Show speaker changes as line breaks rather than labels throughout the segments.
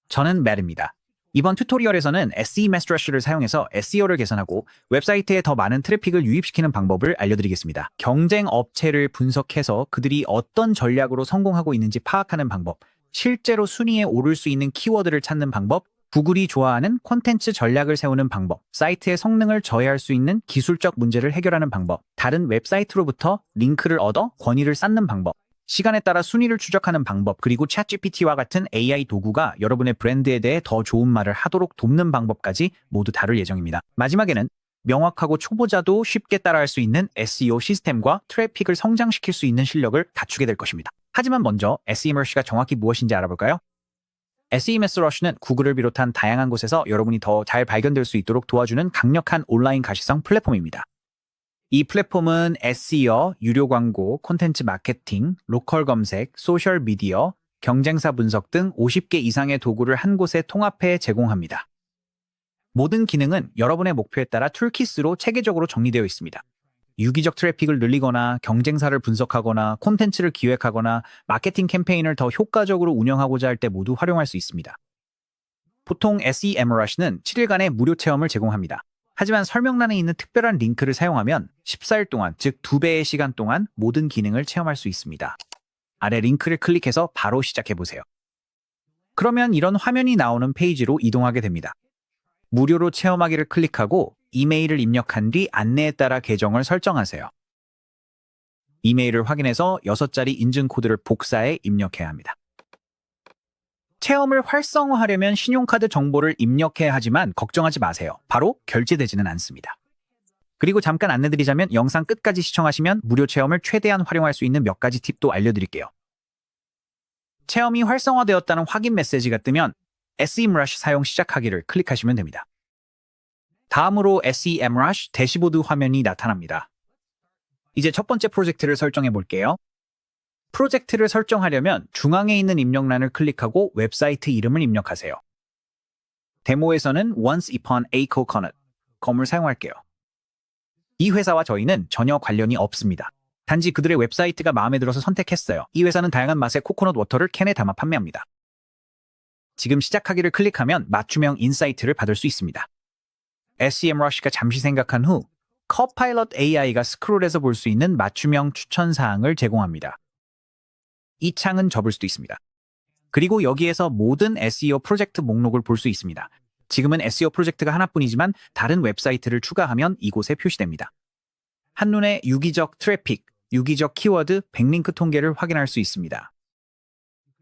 저는 맷입니다. 이번 튜토리얼에서는 SE Master를 사용해서 SEO를 개선하고 웹사이트에 더 많은 트래픽을 유입시키는 방법을 알려드리겠습니다. 경쟁 업체를 분석해서 그들이 어떤 전략으로 성공하고 있는지 파악하는 방법, 실제로 순위에 오를 수 있는 키워드를 찾는 방법, 구글이 좋아하는 콘텐츠 전략을 세우는 방법, 사이트의 성능을 저해할 수 있는 기술적 문제를 해결하는 방법, 다른 웹사이트로부터 링크를 얻어 권위를 쌓는 방법, 시간에 따라 순위를 추적하는 방법, 그리고 챗GPT와 같은 AI 도구가 여러분의 브랜드에 대해 더 좋은 말을 하도록 돕는 방법까지 모두 다룰 예정입니다. 마지막에는 명확하고 초보자도 쉽게 따라할 수 있는 SEO 시스템과 트래픽을 성장시킬 수 있는 실력을 갖추게 될 것입니다. 하지만 먼저 SEMrush가 정확히 무엇인지 알아볼까요? SEMrush는 구글을 비롯한 다양한 곳에서 여러분이 더 잘 발견될 수 있도록 도와주는 강력한 온라인 가시성 플랫폼입니다. 이 플랫폼은 SEO, 유료 광고, 콘텐츠 마케팅, 로컬 검색, 소셜 미디어, 경쟁사 분석 등 50개 이상의 도구를 한 곳에 통합해 제공합니다. 모든 기능은 여러분의 목표에 따라 툴킷으로 체계적으로 정리되어 있습니다. 유기적 트래픽을 늘리거나 경쟁사를 분석하거나 콘텐츠를 기획하거나 마케팅 캠페인을 더 효과적으로 운영하고자 할 때 모두 활용할 수 있습니다. 보통 SEMrush는 7일간의 무료 체험을 제공합니다. 하지만 설명란에 있는 특별한 링크를 사용하면 14일 동안, 즉 2배의 시간 동안 모든 기능을 체험할 수 있습니다. 아래 링크를 클릭해서 바로 시작해보세요. 그러면 이런 화면이 나오는 페이지로 이동하게 됩니다. 무료로 체험하기를 클릭하고 이메일을 입력한 뒤 안내에 따라 계정을 설정하세요. 이메일을 확인해서 6자리 인증코드를 복사해 입력해야 합니다. 체험을 활성화하려면 신용카드 정보를 입력해야 하지만 걱정하지 마세요. 바로 결제되지는 않습니다. 그리고 잠깐 안내드리자면 영상 끝까지 시청하시면 무료 체험을 최대한 활용할 수 있는 몇 가지 팁도 알려드릴게요. 체험이 활성화되었다는 확인 메시지가 뜨면 SEMrush 사용 시작하기를 클릭하시면 됩니다. 다음으로 SEMrush 대시보드 화면이 나타납니다. 이제 첫 번째 프로젝트를 설정해 볼게요. 프로젝트를 설정하려면 중앙에 있는 입력란을 클릭하고 웹사이트 이름을 입력하세요. 데모에서는 Once Upon a Coconut.com을 사용할게요. 이 회사와 저희는 전혀 관련이 없습니다. 단지 그들의 웹사이트가 마음에 들어서 선택했어요. 이 회사는 다양한 맛의 코코넛 워터를 캔에 담아 판매합니다. 지금 시작하기를 클릭하면 맞춤형 인사이트를 받을 수 있습니다. SEMrush가 잠시 생각한 후 Copilot AI가 스크롤해서 볼 수 있는 맞춤형 추천 사항을 제공합니다. 이 창은 접을 수도 있습니다. 그리고 여기에서 모든 SEO 프로젝트 목록을 볼 수 있습니다. 지금은 SEO 프로젝트가 하나뿐이지만 다른 웹사이트를 추가하면 이곳에 표시됩니다. 한눈에 유기적 트래픽, 유기적 키워드, 백링크 통계를 확인할 수 있습니다.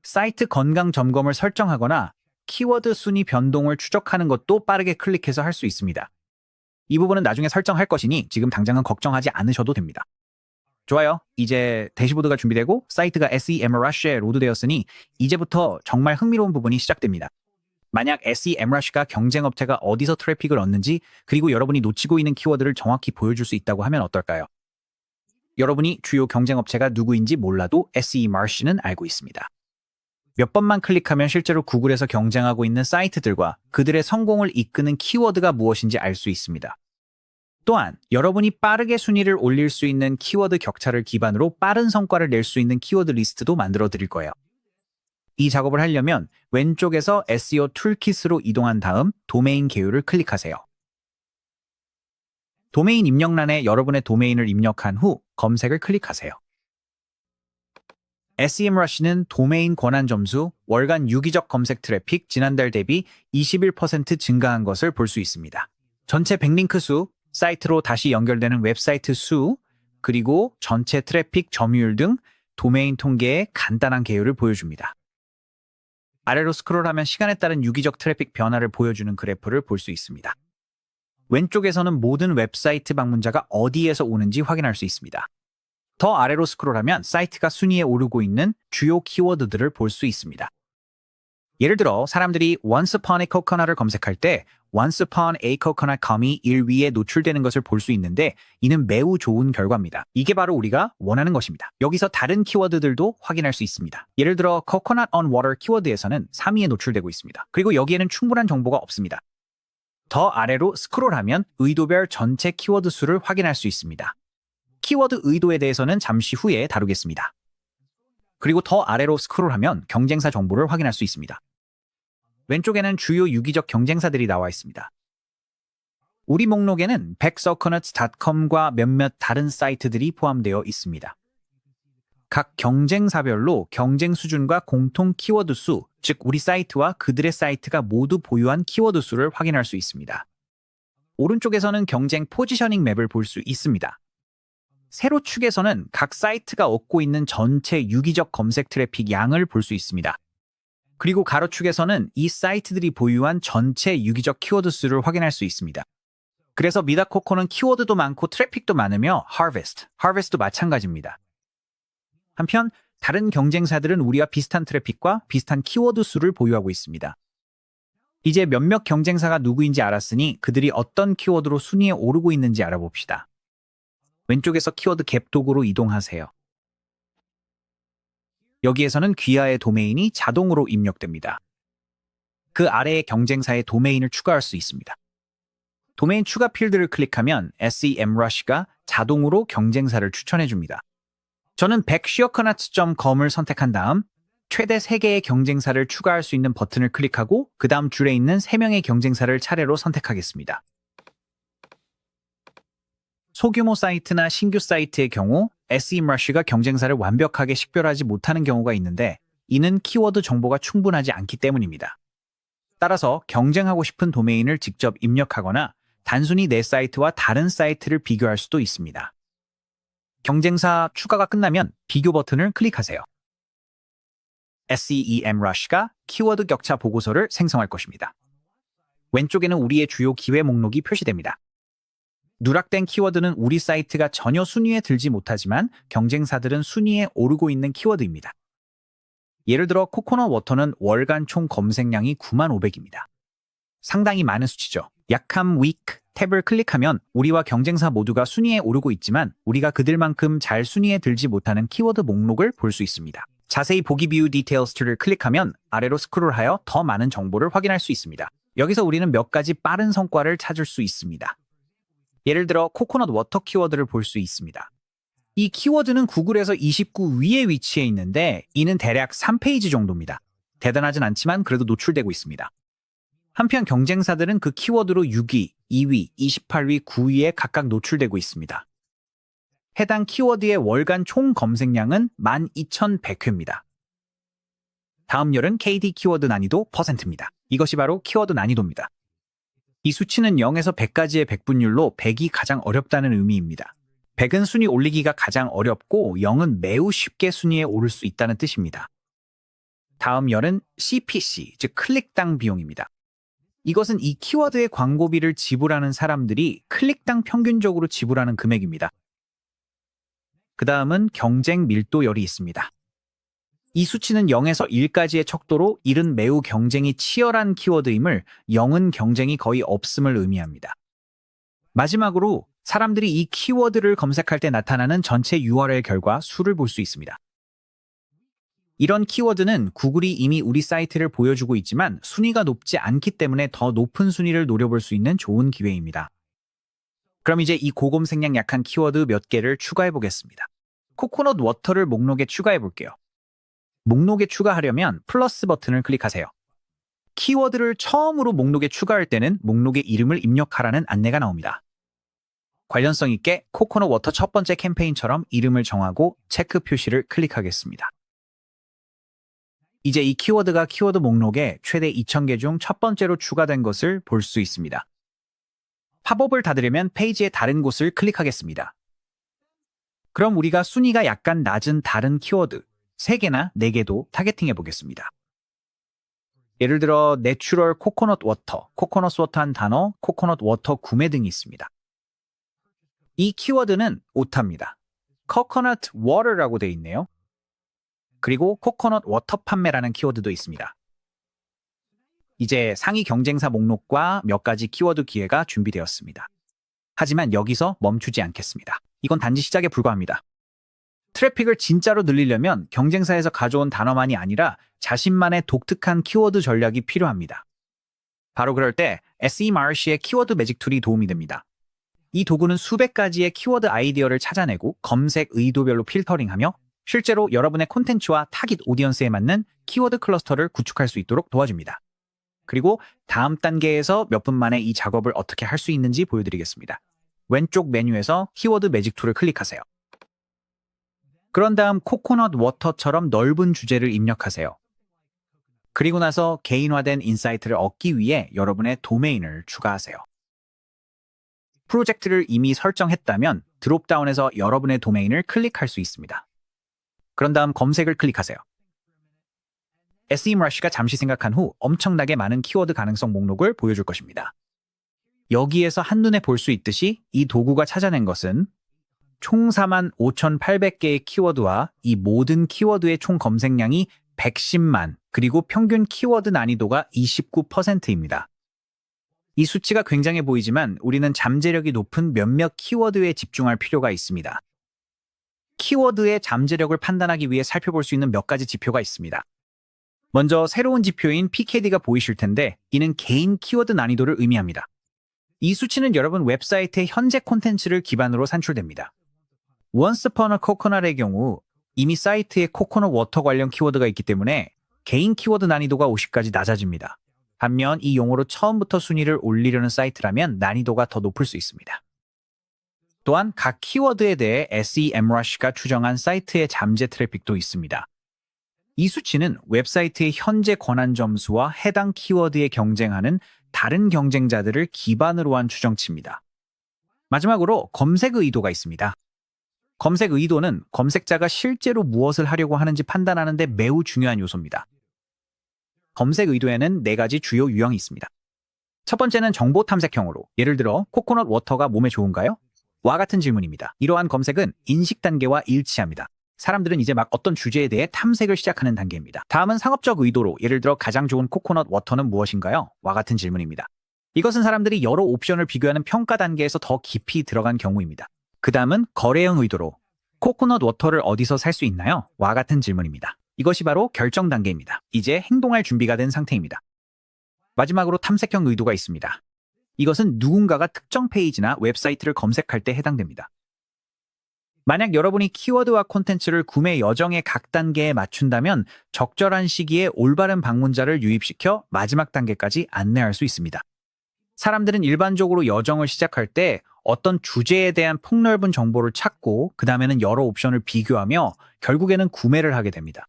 사이트 건강 점검을 설정하거나 키워드 순위 변동을 추적하는 것도 빠르게 클릭해서 할 수 있습니다. 이 부분은 나중에 설정할 것이니 지금 당장은 걱정하지 않으셔도 됩니다. 좋아요. 이제 대시보드가 준비되고 사이트가 SEMrush에 로드되었으니 이제부터 정말 흥미로운 부분이 시작됩니다. 만약 SEMrush가 경쟁업체가 어디서 트래픽을 얻는지 그리고 여러분이 놓치고 있는 키워드를 정확히 보여줄 수 있다고 하면 어떨까요? 여러분이 주요 경쟁업체가 누구인지 몰라도 SEMrush는 알고 있습니다. 몇 번만 클릭하면 실제로 구글에서 경쟁하고 있는 사이트들과 그들의 성공을 이끄는 키워드가 무엇인지 알 수 있습니다. 또한 여러분이 빠르게 순위를 올릴 수 있는 키워드 격차를 기반으로 빠른 성과를 낼 수 있는 키워드 리스트도 만들어 드릴 거예요. 이 작업을 하려면 왼쪽에서 SEO 툴킷으로 이동한 다음 도메인 개요를 클릭하세요. 도메인 입력란에 여러분의 도메인을 입력한 후 검색을 클릭하세요. SEMrush는 도메인 권한 점수, 월간 유기적 검색 트래픽 지난달 대비 21% 증가한 것을 볼 수 있습니다. 전체 백링크 수, 사이트로 다시 연결되는 웹사이트 수, 그리고 전체 트래픽 점유율 등 도메인 통계의 간단한 개요를 보여줍니다. 아래로 스크롤하면 시간에 따른 유기적 트래픽 변화를 보여주는 그래프를 볼 수 있습니다. 왼쪽에서는 모든 웹사이트 방문자가 어디에서 오는지 확인할 수 있습니다. 더 아래로 스크롤하면 사이트가 순위에 오르고 있는 주요 키워드들을 볼 수 있습니다. 예를 들어 사람들이 Once Upon a Coconut을 검색할 때 Once Upon a Coconut.com이 1위에 노출되는 것을 볼 수 있는데 이는 매우 좋은 결과입니다. 이게 바로 우리가 원하는 것입니다. 여기서 다른 키워드들도 확인할 수 있습니다. 예를 들어 Coconut on Water 키워드에서는 3위에 노출되고 있습니다. 그리고 여기에는 충분한 정보가 없습니다. 더 아래로 스크롤하면 의도별 전체 키워드 수를 확인할 수 있습니다. 키워드 의도에 대해서는 잠시 후에 다루겠습니다. 그리고 더 아래로 스크롤하면 경쟁사 정보를 확인할 수 있습니다. 왼쪽에는 주요 유기적 경쟁사들이 나와 있습니다. 우리 목록에는 백서커너츠닷컴과 몇몇 다른 사이트들이 포함되어 있습니다. 각 경쟁사별로 경쟁 수준과 공통 키워드 수, 즉 우리 사이트와 그들의 사이트가 모두 보유한 키워드 수를 확인할 수 있습니다. 오른쪽에서는 경쟁 포지셔닝 맵을 볼 수 있습니다. 세로축에서는 각 사이트가 얻고 있는 전체 유기적 검색 트래픽 양을 볼 수 있습니다. 그리고 가로축에서는 이 사이트들이 보유한 전체 유기적 키워드 수를 확인할 수 있습니다. 그래서 미다코코는 키워드도 많고 트래픽도 많으며 Harvest도 마찬가지입니다. 한편 다른 경쟁사들은 우리와 비슷한 트래픽과 비슷한 키워드 수를 보유하고 있습니다. 이제 몇몇 경쟁사가 누구인지 알았으니 그들이 어떤 키워드로 순위에 오르고 있는지 알아봅시다. 왼쪽에서 키워드 갭 도구로 이동하세요. 여기에서는 귀하의 도메인이 자동으로 입력됩니다. 그 아래의 경쟁사의 도메인을 추가할 수 있습니다. 도메인 추가 필드를 클릭하면 SEMrush가 자동으로 경쟁사를 추천해줍니다. 저는 백시어커나츠.com을 선택한 다음 최대 3개의 경쟁사를 추가할 수 있는 버튼을 클릭하고 그 다음 줄에 있는 3명의 경쟁사를 차례로 선택하겠습니다. 소규모 사이트나 신규 사이트의 경우 SEMrush가 경쟁사를 완벽하게 식별하지 못하는 경우가 있는데 이는 키워드 정보가 충분하지 않기 때문입니다. 따라서 경쟁하고 싶은 도메인을 직접 입력하거나 단순히 내 사이트와 다른 사이트를 비교할 수도 있습니다. 경쟁사 추가가 끝나면 비교 버튼을 클릭하세요. SEMrush가 키워드 격차 보고서를 생성할 것입니다. 왼쪽에는 우리의 주요 기회 목록이 표시됩니다. 누락된 키워드는 우리 사이트가 전혀 순위에 들지 못하지만 경쟁사들은 순위에 오르고 있는 키워드입니다. 예를 들어 코코넛 워터는 월간 총 검색량이 95,000입니다. 상당히 많은 수치죠. 약함 weak 탭을 클릭하면 우리와 경쟁사 모두가 순위에 오르고 있지만 우리가 그들만큼 잘 순위에 들지 못하는 키워드 목록을 볼 수 있습니다. 자세히 보기 view details 툴을 클릭하면 아래로 스크롤하여 더 많은 정보를 확인할 수 있습니다. 여기서 우리는 몇 가지 빠른 성과를 찾을 수 있습니다. 예를 들어 코코넛 워터 키워드를 볼 수 있습니다. 이 키워드는 구글에서 29 위에 위치해 있는데 이는 대략 3페이지 정도입니다. 대단하진 않지만 그래도 노출되고 있습니다. 한편 경쟁사들은 그 키워드로 6위, 2위, 28위, 9위에 각각 노출되고 있습니다. 해당 키워드의 월간 총 검색량은 12,100회입니다. 다음 열은 KD 키워드 난이도 %입니다. 이것이 바로 키워드 난이도입니다. 이 수치는 0에서 100까지의 백분율로 100이 가장 어렵다는 의미입니다. 100은 순위 올리기가 가장 어렵고 0은 매우 쉽게 순위에 오를 수 있다는 뜻입니다. 다음 열은 CPC, 즉 클릭당 비용입니다. 이것은 이 키워드의 광고비를 지불하는 사람들이 클릭당 평균적으로 지불하는 금액입니다. 그 다음은 경쟁 밀도열이 있습니다. 이 수치는 0에서 1까지의 척도로 1은 매우 경쟁이 치열한 키워드임을 0은 경쟁이 거의 없음을 의미합니다. 마지막으로 사람들이 이 키워드를 검색할 때 나타나는 전체 URL 결과 수를 볼 수 있습니다. 이런 키워드는 구글이 이미 우리 사이트를 보여주고 있지만 순위가 높지 않기 때문에 더 높은 순위를 노려볼 수 있는 좋은 기회입니다. 그럼 이제 이 고검색량 약한 키워드 몇 개를 추가해 보겠습니다. 코코넛 워터를 목록에 추가해 볼게요. 목록에 추가하려면 플러스 버튼을 클릭하세요. 키워드를 처음으로 목록에 추가할 때는 목록의 이름을 입력하라는 안내가 나옵니다. 관련성 있게 코코넛 워터 첫 번째 캠페인처럼 이름을 정하고 체크 표시를 클릭하겠습니다. 이제 이 키워드가 키워드 목록에 최대 2,000개 중 첫 번째로 추가된 것을 볼 수 있습니다. 팝업을 닫으려면 페이지의 다른 곳을 클릭하겠습니다. 그럼 우리가 순위가 약간 낮은 다른 키워드 3개나 4개도 타겟팅해 보겠습니다. 예를 들어 내추럴 코코넛 워터, 코코넛 워터한 단어, 코코넛 워터 구매 등이 있습니다. 이 키워드는 오타입니다. 코코넛 워터라고 되어 있네요. 그리고 코코넛 워터 판매라는 키워드도 있습니다. 이제 상위 경쟁사 목록과 몇 가지 키워드 기회가 준비되었습니다. 하지만 여기서 멈추지 않겠습니다. 이건 단지 시작에 불과합니다. 트래픽을 진짜로 늘리려면 경쟁사에서 가져온 단어만이 아니라 자신만의 독특한 키워드 전략이 필요합니다. 바로 그럴 때 SEMrush의 키워드 매직 툴이 도움이 됩니다. 이 도구는 수백 가지의 키워드 아이디어를 찾아내고 검색 의도별로 필터링하며 실제로 여러분의 콘텐츠와 타깃 오디언스에 맞는 키워드 클러스터를 구축할 수 있도록 도와줍니다. 그리고 다음 단계에서 몇 분 만에 이 작업을 어떻게 할 수 있는지 보여드리겠습니다. 왼쪽 메뉴에서 키워드 매직 툴을 클릭하세요. 그런 다음 코코넛 워터처럼 넓은 주제를 입력하세요. 그리고 나서 개인화된 인사이트를 얻기 위해 여러분의 도메인을 추가하세요. 프로젝트를 이미 설정했다면 드롭다운에서 여러분의 도메인을 클릭할 수 있습니다. 그런 다음 검색을 클릭하세요. SEMrush가 잠시 생각한 후 엄청나게 많은 키워드 가능성 목록을 보여줄 것입니다. 여기에서 한눈에 볼 수 있듯이 이 도구가 찾아낸 것은 총 45,800개의 키워드와 이 모든 키워드의 총 검색량이 110만, 그리고 평균 키워드 난이도가 29%입니다. 이 수치가 굉장해 보이지만 우리는 잠재력이 높은 몇몇 키워드에 집중할 필요가 있습니다. 키워드의 잠재력을 판단하기 위해 살펴볼 수 있는 몇 가지 지표가 있습니다. 먼저 새로운 지표인 PKD가 보이실 텐데 이는 개인 키워드 난이도를 의미합니다. 이 수치는 여러분 웹사이트의 현재 콘텐츠를 기반으로 산출됩니다. Once Upon a Coconut의 경우 이미 사이트에 코코넛 워터 관련 키워드가 있기 때문에 개인 키워드 난이도가 50까지 낮아집니다. 반면 이 용어로 처음부터 순위를 올리려는 사이트라면 난이도가 더 높을 수 있습니다. 또한 각 키워드에 대해 SEMrush가 추정한 사이트의 잠재 트래픽도 있습니다. 이 수치는 웹사이트의 현재 권한 점수와 해당 키워드에 경쟁하는 다른 경쟁자들을 기반으로 한 추정치입니다. 마지막으로 검색 의도가 있습니다. 검색 의도는 검색자가 실제로 무엇을 하려고 하는지 판단하는 데 매우 중요한 요소입니다. 검색 의도에는 4가지 주요 유형이 있습니다. 첫 번째는 정보 탐색형으로, 예를 들어 코코넛 워터가 몸에 좋은가요? 와 같은 질문입니다. 이러한 검색은 인식 단계와 일치합니다. 사람들은 이제 막 어떤 주제에 대해 탐색을 시작하는 단계입니다. 다음은 상업적 의도로, 예를 들어 가장 좋은 코코넛 워터는 무엇인가요? 와 같은 질문입니다. 이것은 사람들이 여러 옵션을 비교하는 평가 단계에서 더 깊이 들어간 경우입니다. 그 다음은 거래형 의도로, 코코넛 워터를 어디서 살 수 있나요? 와 같은 질문입니다. 이것이 바로 결정 단계입니다. 이제 행동할 준비가 된 상태입니다. 마지막으로 탐색형 의도가 있습니다. 이것은 누군가가 특정 페이지나 웹사이트를 검색할 때 해당됩니다. 만약 여러분이 키워드와 콘텐츠를 구매 여정의 각 단계에 맞춘다면 적절한 시기에 올바른 방문자를 유입시켜 마지막 단계까지 안내할 수 있습니다. 사람들은 일반적으로 여정을 시작할 때 어떤 주제에 대한 폭넓은 정보를 찾고 그 다음에는 여러 옵션을 비교하며 결국에는 구매를 하게 됩니다.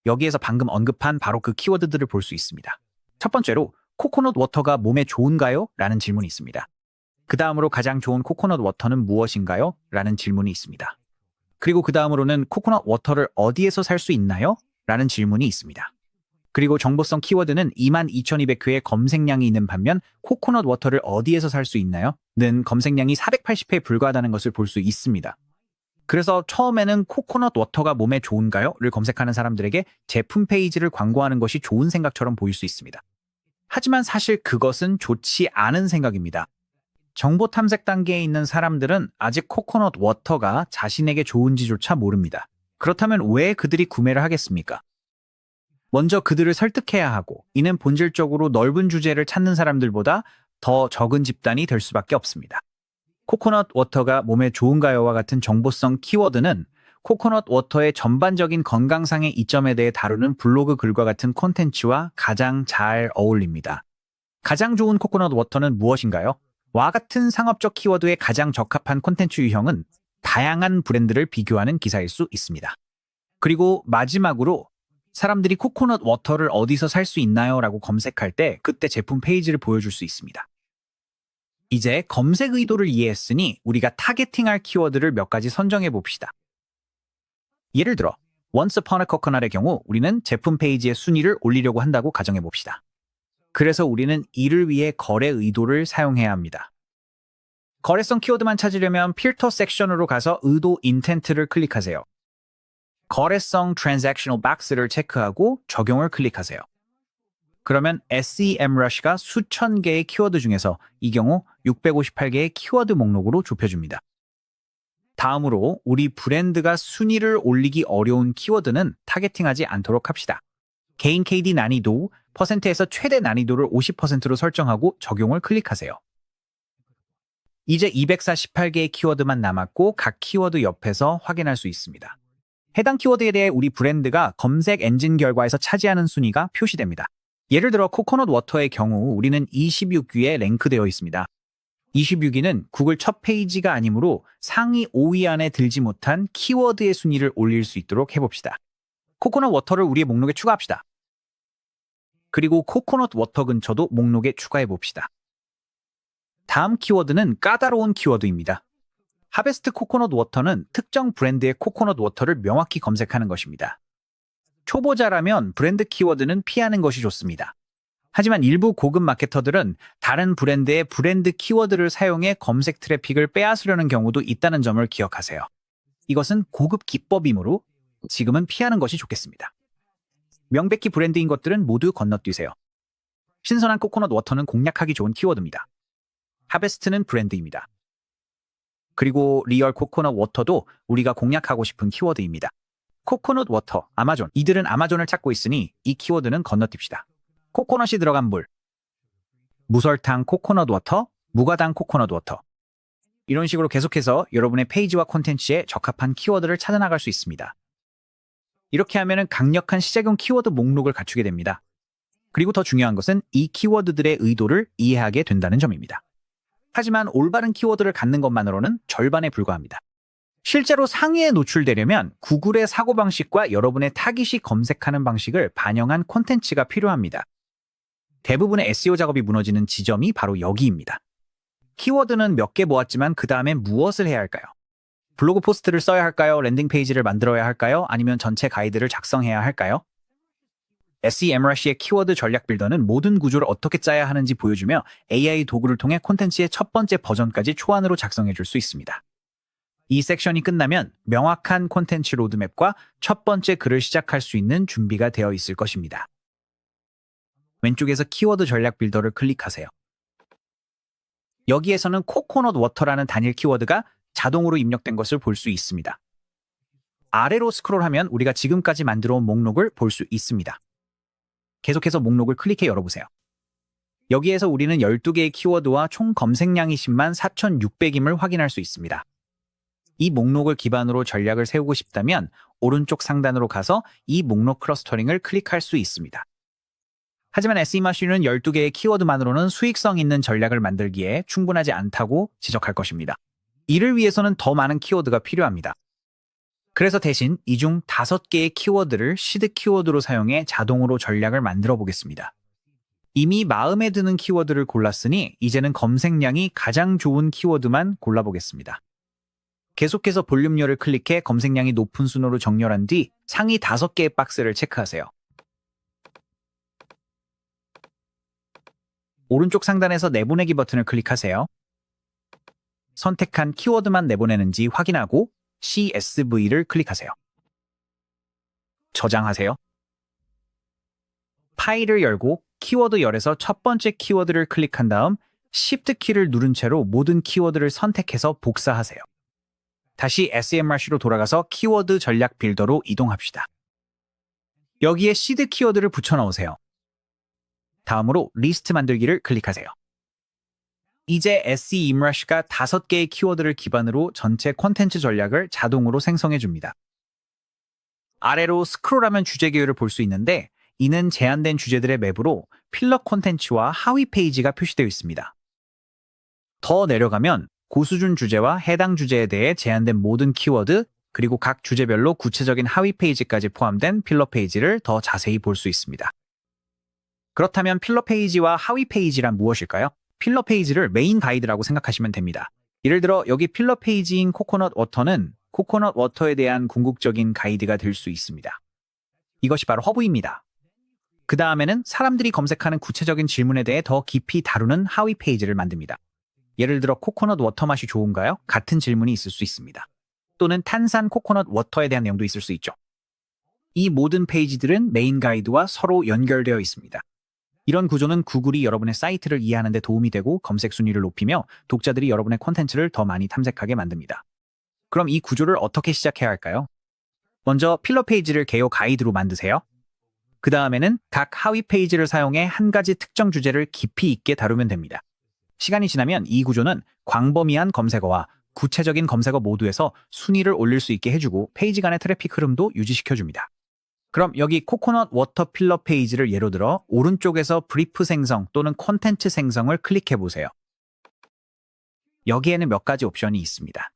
여기에서 방금 언급한 바로 그 키워드들을 볼 수 있습니다. 첫 번째로 코코넛 워터가 몸에 좋은가요? 라는 질문이 있습니다. 그 다음으로 가장 좋은 코코넛 워터는 무엇인가요? 라는 질문이 있습니다. 그리고 그 다음으로는 코코넛 워터를 어디에서 살 수 있나요? 라는 질문이 있습니다. 그리고 정보성 키워드는 22,200회의 검색량이 있는 반면 코코넛 워터를 어디에서 살 수 있나요? 는 검색량이 480회에 불과하다는 것을 볼 수 있습니다. 그래서 처음에는 코코넛 워터가 몸에 좋은가요? 를 검색하는 사람들에게 제품 페이지를 광고하는 것이 좋은 생각처럼 보일 수 있습니다. 하지만 사실 그것은 좋지 않은 생각입니다. 정보 탐색 단계에 있는 사람들은 아직 코코넛 워터가 자신에게 좋은지조차 모릅니다. 그렇다면 왜 그들이 구매를 하겠습니까? 먼저 그들을 설득해야 하고 이는 본질적으로 넓은 주제를 찾는 사람들보다 더 적은 집단이 될 수밖에 없습니다. 코코넛 워터가 몸에 좋은가요와 같은 정보성 키워드는 코코넛 워터의 전반적인 건강상의 이점에 대해 다루는 블로그 글과 같은 콘텐츠와 가장 잘 어울립니다. 가장 좋은 코코넛 워터는 무엇인가요? 와 같은 상업적 키워드에 가장 적합한 콘텐츠 유형은 다양한 브랜드를 비교하는 기사일 수 있습니다. 그리고 마지막으로 사람들이 코코넛 워터를 어디서 살 수 있나요? 라고 검색할 때 그때 제품 페이지를 보여줄 수 있습니다. 이제 검색 의도를 이해했으니 우리가 타겟팅할 키워드를 몇 가지 선정해 봅시다. 예를 들어 Once Upon a Coconut의 경우 우리는 제품 페이지의 순위를 올리려고 한다고 가정해 봅시다. 그래서 우리는 이를 위해 거래 의도를 사용해야 합니다. 거래성 키워드만 찾으려면 필터 섹션으로 가서 의도 인텐트를 클릭하세요. 거래성 Transactional Box를 체크하고 적용을 클릭하세요. 그러면 SEMrush가 수천 개의 키워드 중에서 이 경우 658개의 키워드 목록으로 좁혀줍니다. 다음으로 우리 브랜드가 순위를 올리기 어려운 키워드는 타겟팅하지 않도록 합시다. 개인 KD 난이도 퍼센트에서 최대 난이도를 50%로 설정하고 적용을 클릭하세요. 이제 248개의 키워드만 남았고 각 키워드 옆에서 확인할 수 있습니다. 해당 키워드에 대해 우리 브랜드가 검색 엔진 결과에서 차지하는 순위가 표시됩니다. 예를 들어 코코넛 워터의 경우 우리는 26위에 랭크되어 있습니다. 26위는 구글 첫 페이지가 아니므로 상위 5위 안에 들지 못한 키워드의 순위를 올릴 수 있도록 해봅시다. 코코넛 워터를 우리의 목록에 추가합시다. 그리고 코코넛 워터 근처도 목록에 추가해봅시다. 다음 키워드는 까다로운 키워드입니다. 하베스트 코코넛 워터는 특정 브랜드의 코코넛 워터를 명확히 검색하는 것입니다. 초보자라면 브랜드 키워드는 피하는 것이 좋습니다. 하지만 일부 고급 마케터들은 다른 브랜드의 브랜드 키워드를 사용해 검색 트래픽을 빼앗으려는 경우도 있다는 점을 기억하세요. 이것은 고급 기법이므로 지금은 피하는 것이 좋겠습니다. 명백히 브랜드인 것들은 모두 건너뛰세요. 신선한 코코넛 워터는 공략하기 좋은 키워드입니다. 하베스트는 브랜드입니다. 그리고 리얼 코코넛 워터도 우리가 공략하고 싶은 키워드입니다. 코코넛 워터, 아마존. 이들은 아마존을 찾고 있으니 이 키워드는 건너뜁시다. 코코넛이 들어간 물. 무설탕 코코넛 워터, 무가당 코코넛 워터. 이런 식으로 계속해서 여러분의 페이지와 콘텐츠에 적합한 키워드를 찾아나갈 수 있습니다. 이렇게 하면 강력한 시작용 키워드 목록을 갖추게 됩니다. 그리고 더 중요한 것은 이 키워드들의 의도를 이해하게 된다는 점입니다. 하지만 올바른 키워드를 갖는 것만으로는 절반에 불과합니다. 실제로 상위에 노출되려면 구글의 사고방식과 여러분의 타깃이 검색하는 방식을 반영한 콘텐츠가 필요합니다. 대부분의 SEO 작업이 무너지는 지점이 바로 여기입니다. 키워드는 몇 개 모았지만 그 다음에 무엇을 해야 할까요? 블로그 포스트를 써야 할까요? 랜딩 페이지를 만들어야 할까요? 아니면 전체 가이드를 작성해야 할까요? SEMrush의 키워드 전략 빌더는 모든 구조를 어떻게 짜야 하는지 보여주며 AI 도구를 통해 콘텐츠의 첫 번째 버전까지 초안으로 작성해 줄 수 있습니다. 이 섹션이 끝나면 명확한 콘텐츠 로드맵과 첫 번째 글을 시작할 수 있는 준비가 되어 있을 것입니다. 왼쪽에서 키워드 전략 빌더를 클릭하세요. 여기에서는 코코넛 워터라는 단일 키워드가 자동으로 입력된 것을 볼 수 있습니다. 아래로 스크롤하면 우리가 지금까지 만들어 온 목록을 볼 수 있습니다. 계속해서 목록을 클릭해 열어보세요. 여기에서 우리는 12개의 키워드와 총 검색량이 10만 4,600임을 확인할 수 있습니다. 이 목록을 기반으로 전략을 세우고 싶다면 오른쪽 상단으로 가서 이 목록 클러스터링을 클릭할 수 있습니다. 하지만 SEMrush는 12개의 키워드만으로는 수익성 있는 전략을 만들기에 충분하지 않다고 지적할 것입니다. 이를 위해서는 더 많은 키워드가 필요합니다. 그래서 대신 이 중 5개의 키워드를 시드 키워드로 사용해 자동으로 전략을 만들어 보겠습니다. 이미 마음에 드는 키워드를 골랐으니 이제는 검색량이 가장 좋은 키워드만 골라보겠습니다. 계속해서 볼륨열을 클릭해 검색량이 높은 순으로 정렬한 뒤 상위 5개의 박스를 체크하세요. 오른쪽 상단에서 내보내기 버튼을 클릭하세요. 선택한 키워드만 내보내는지 확인하고 CSV를 클릭하세요. 저장하세요. 파일을 열고 키워드 열에서 첫 번째 키워드를 클릭한 다음 Shift 키를 누른 채로 모든 키워드를 선택해서 복사하세요. 다시 SEMrush로 돌아가서 키워드 전략 빌더로 이동합시다. 여기에 시드 키워드를 붙여넣으세요. 다음으로 리스트 만들기를 클릭하세요. 이제 SEMrush가 5개의 키워드를 기반으로 전체 콘텐츠 전략을 자동으로 생성해줍니다. 아래로 스크롤하면 주제 계열을 볼 수 있는데 이는 제한된 주제들의 맵으로 필러 콘텐츠와 하위 페이지가 표시되어 있습니다. 더 내려가면 고수준 주제와 해당 주제에 대해 제한된 모든 키워드 그리고 각 주제별로 구체적인 하위 페이지까지 포함된 필러 페이지를 더 자세히 볼 수 있습니다. 그렇다면 필러 페이지와 하위 페이지란 무엇일까요? 필러 페이지를 메인 가이드라고 생각하시면 됩니다. 예를 들어 여기 필러 페이지인 코코넛 워터는 코코넛 워터에 대한 궁극적인 가이드가 될 수 있습니다. 이것이 바로 허브입니다. 그 다음에는 사람들이 검색하는 구체적인 질문에 대해 더 깊이 다루는 하위 페이지를 만듭니다. 예를 들어 코코넛 워터 맛이 좋은가요? 같은 질문이 있을 수 있습니다. 또는 탄산 코코넛 워터에 대한 내용도 있을 수 있죠. 이 모든 페이지들은 메인 가이드와 서로 연결되어 있습니다. 이런 구조는 구글이 여러분의 사이트를 이해하는 데 도움이 되고 검색 순위를 높이며 독자들이 여러분의 콘텐츠를 더 많이 탐색하게 만듭니다. 그럼 이 구조를 어떻게 시작해야 할까요? 먼저 필러 페이지를 개요 가이드로 만드세요. 그 다음에는 각 하위 페이지를 사용해 한 가지 특정 주제를 깊이 있게 다루면 됩니다. 시간이 지나면 이 구조는 광범위한 검색어와 구체적인 검색어 모두에서 순위를 올릴 수 있게 해주고 페이지 간의 트래픽 흐름도 유지시켜줍니다. 그럼 여기 코코넛 워터 필러 페이지를 예로 들어 오른쪽에서 브리프 생성 또는 콘텐츠 생성을 클릭해 보세요. 여기에는 몇 가지 옵션이 있습니다.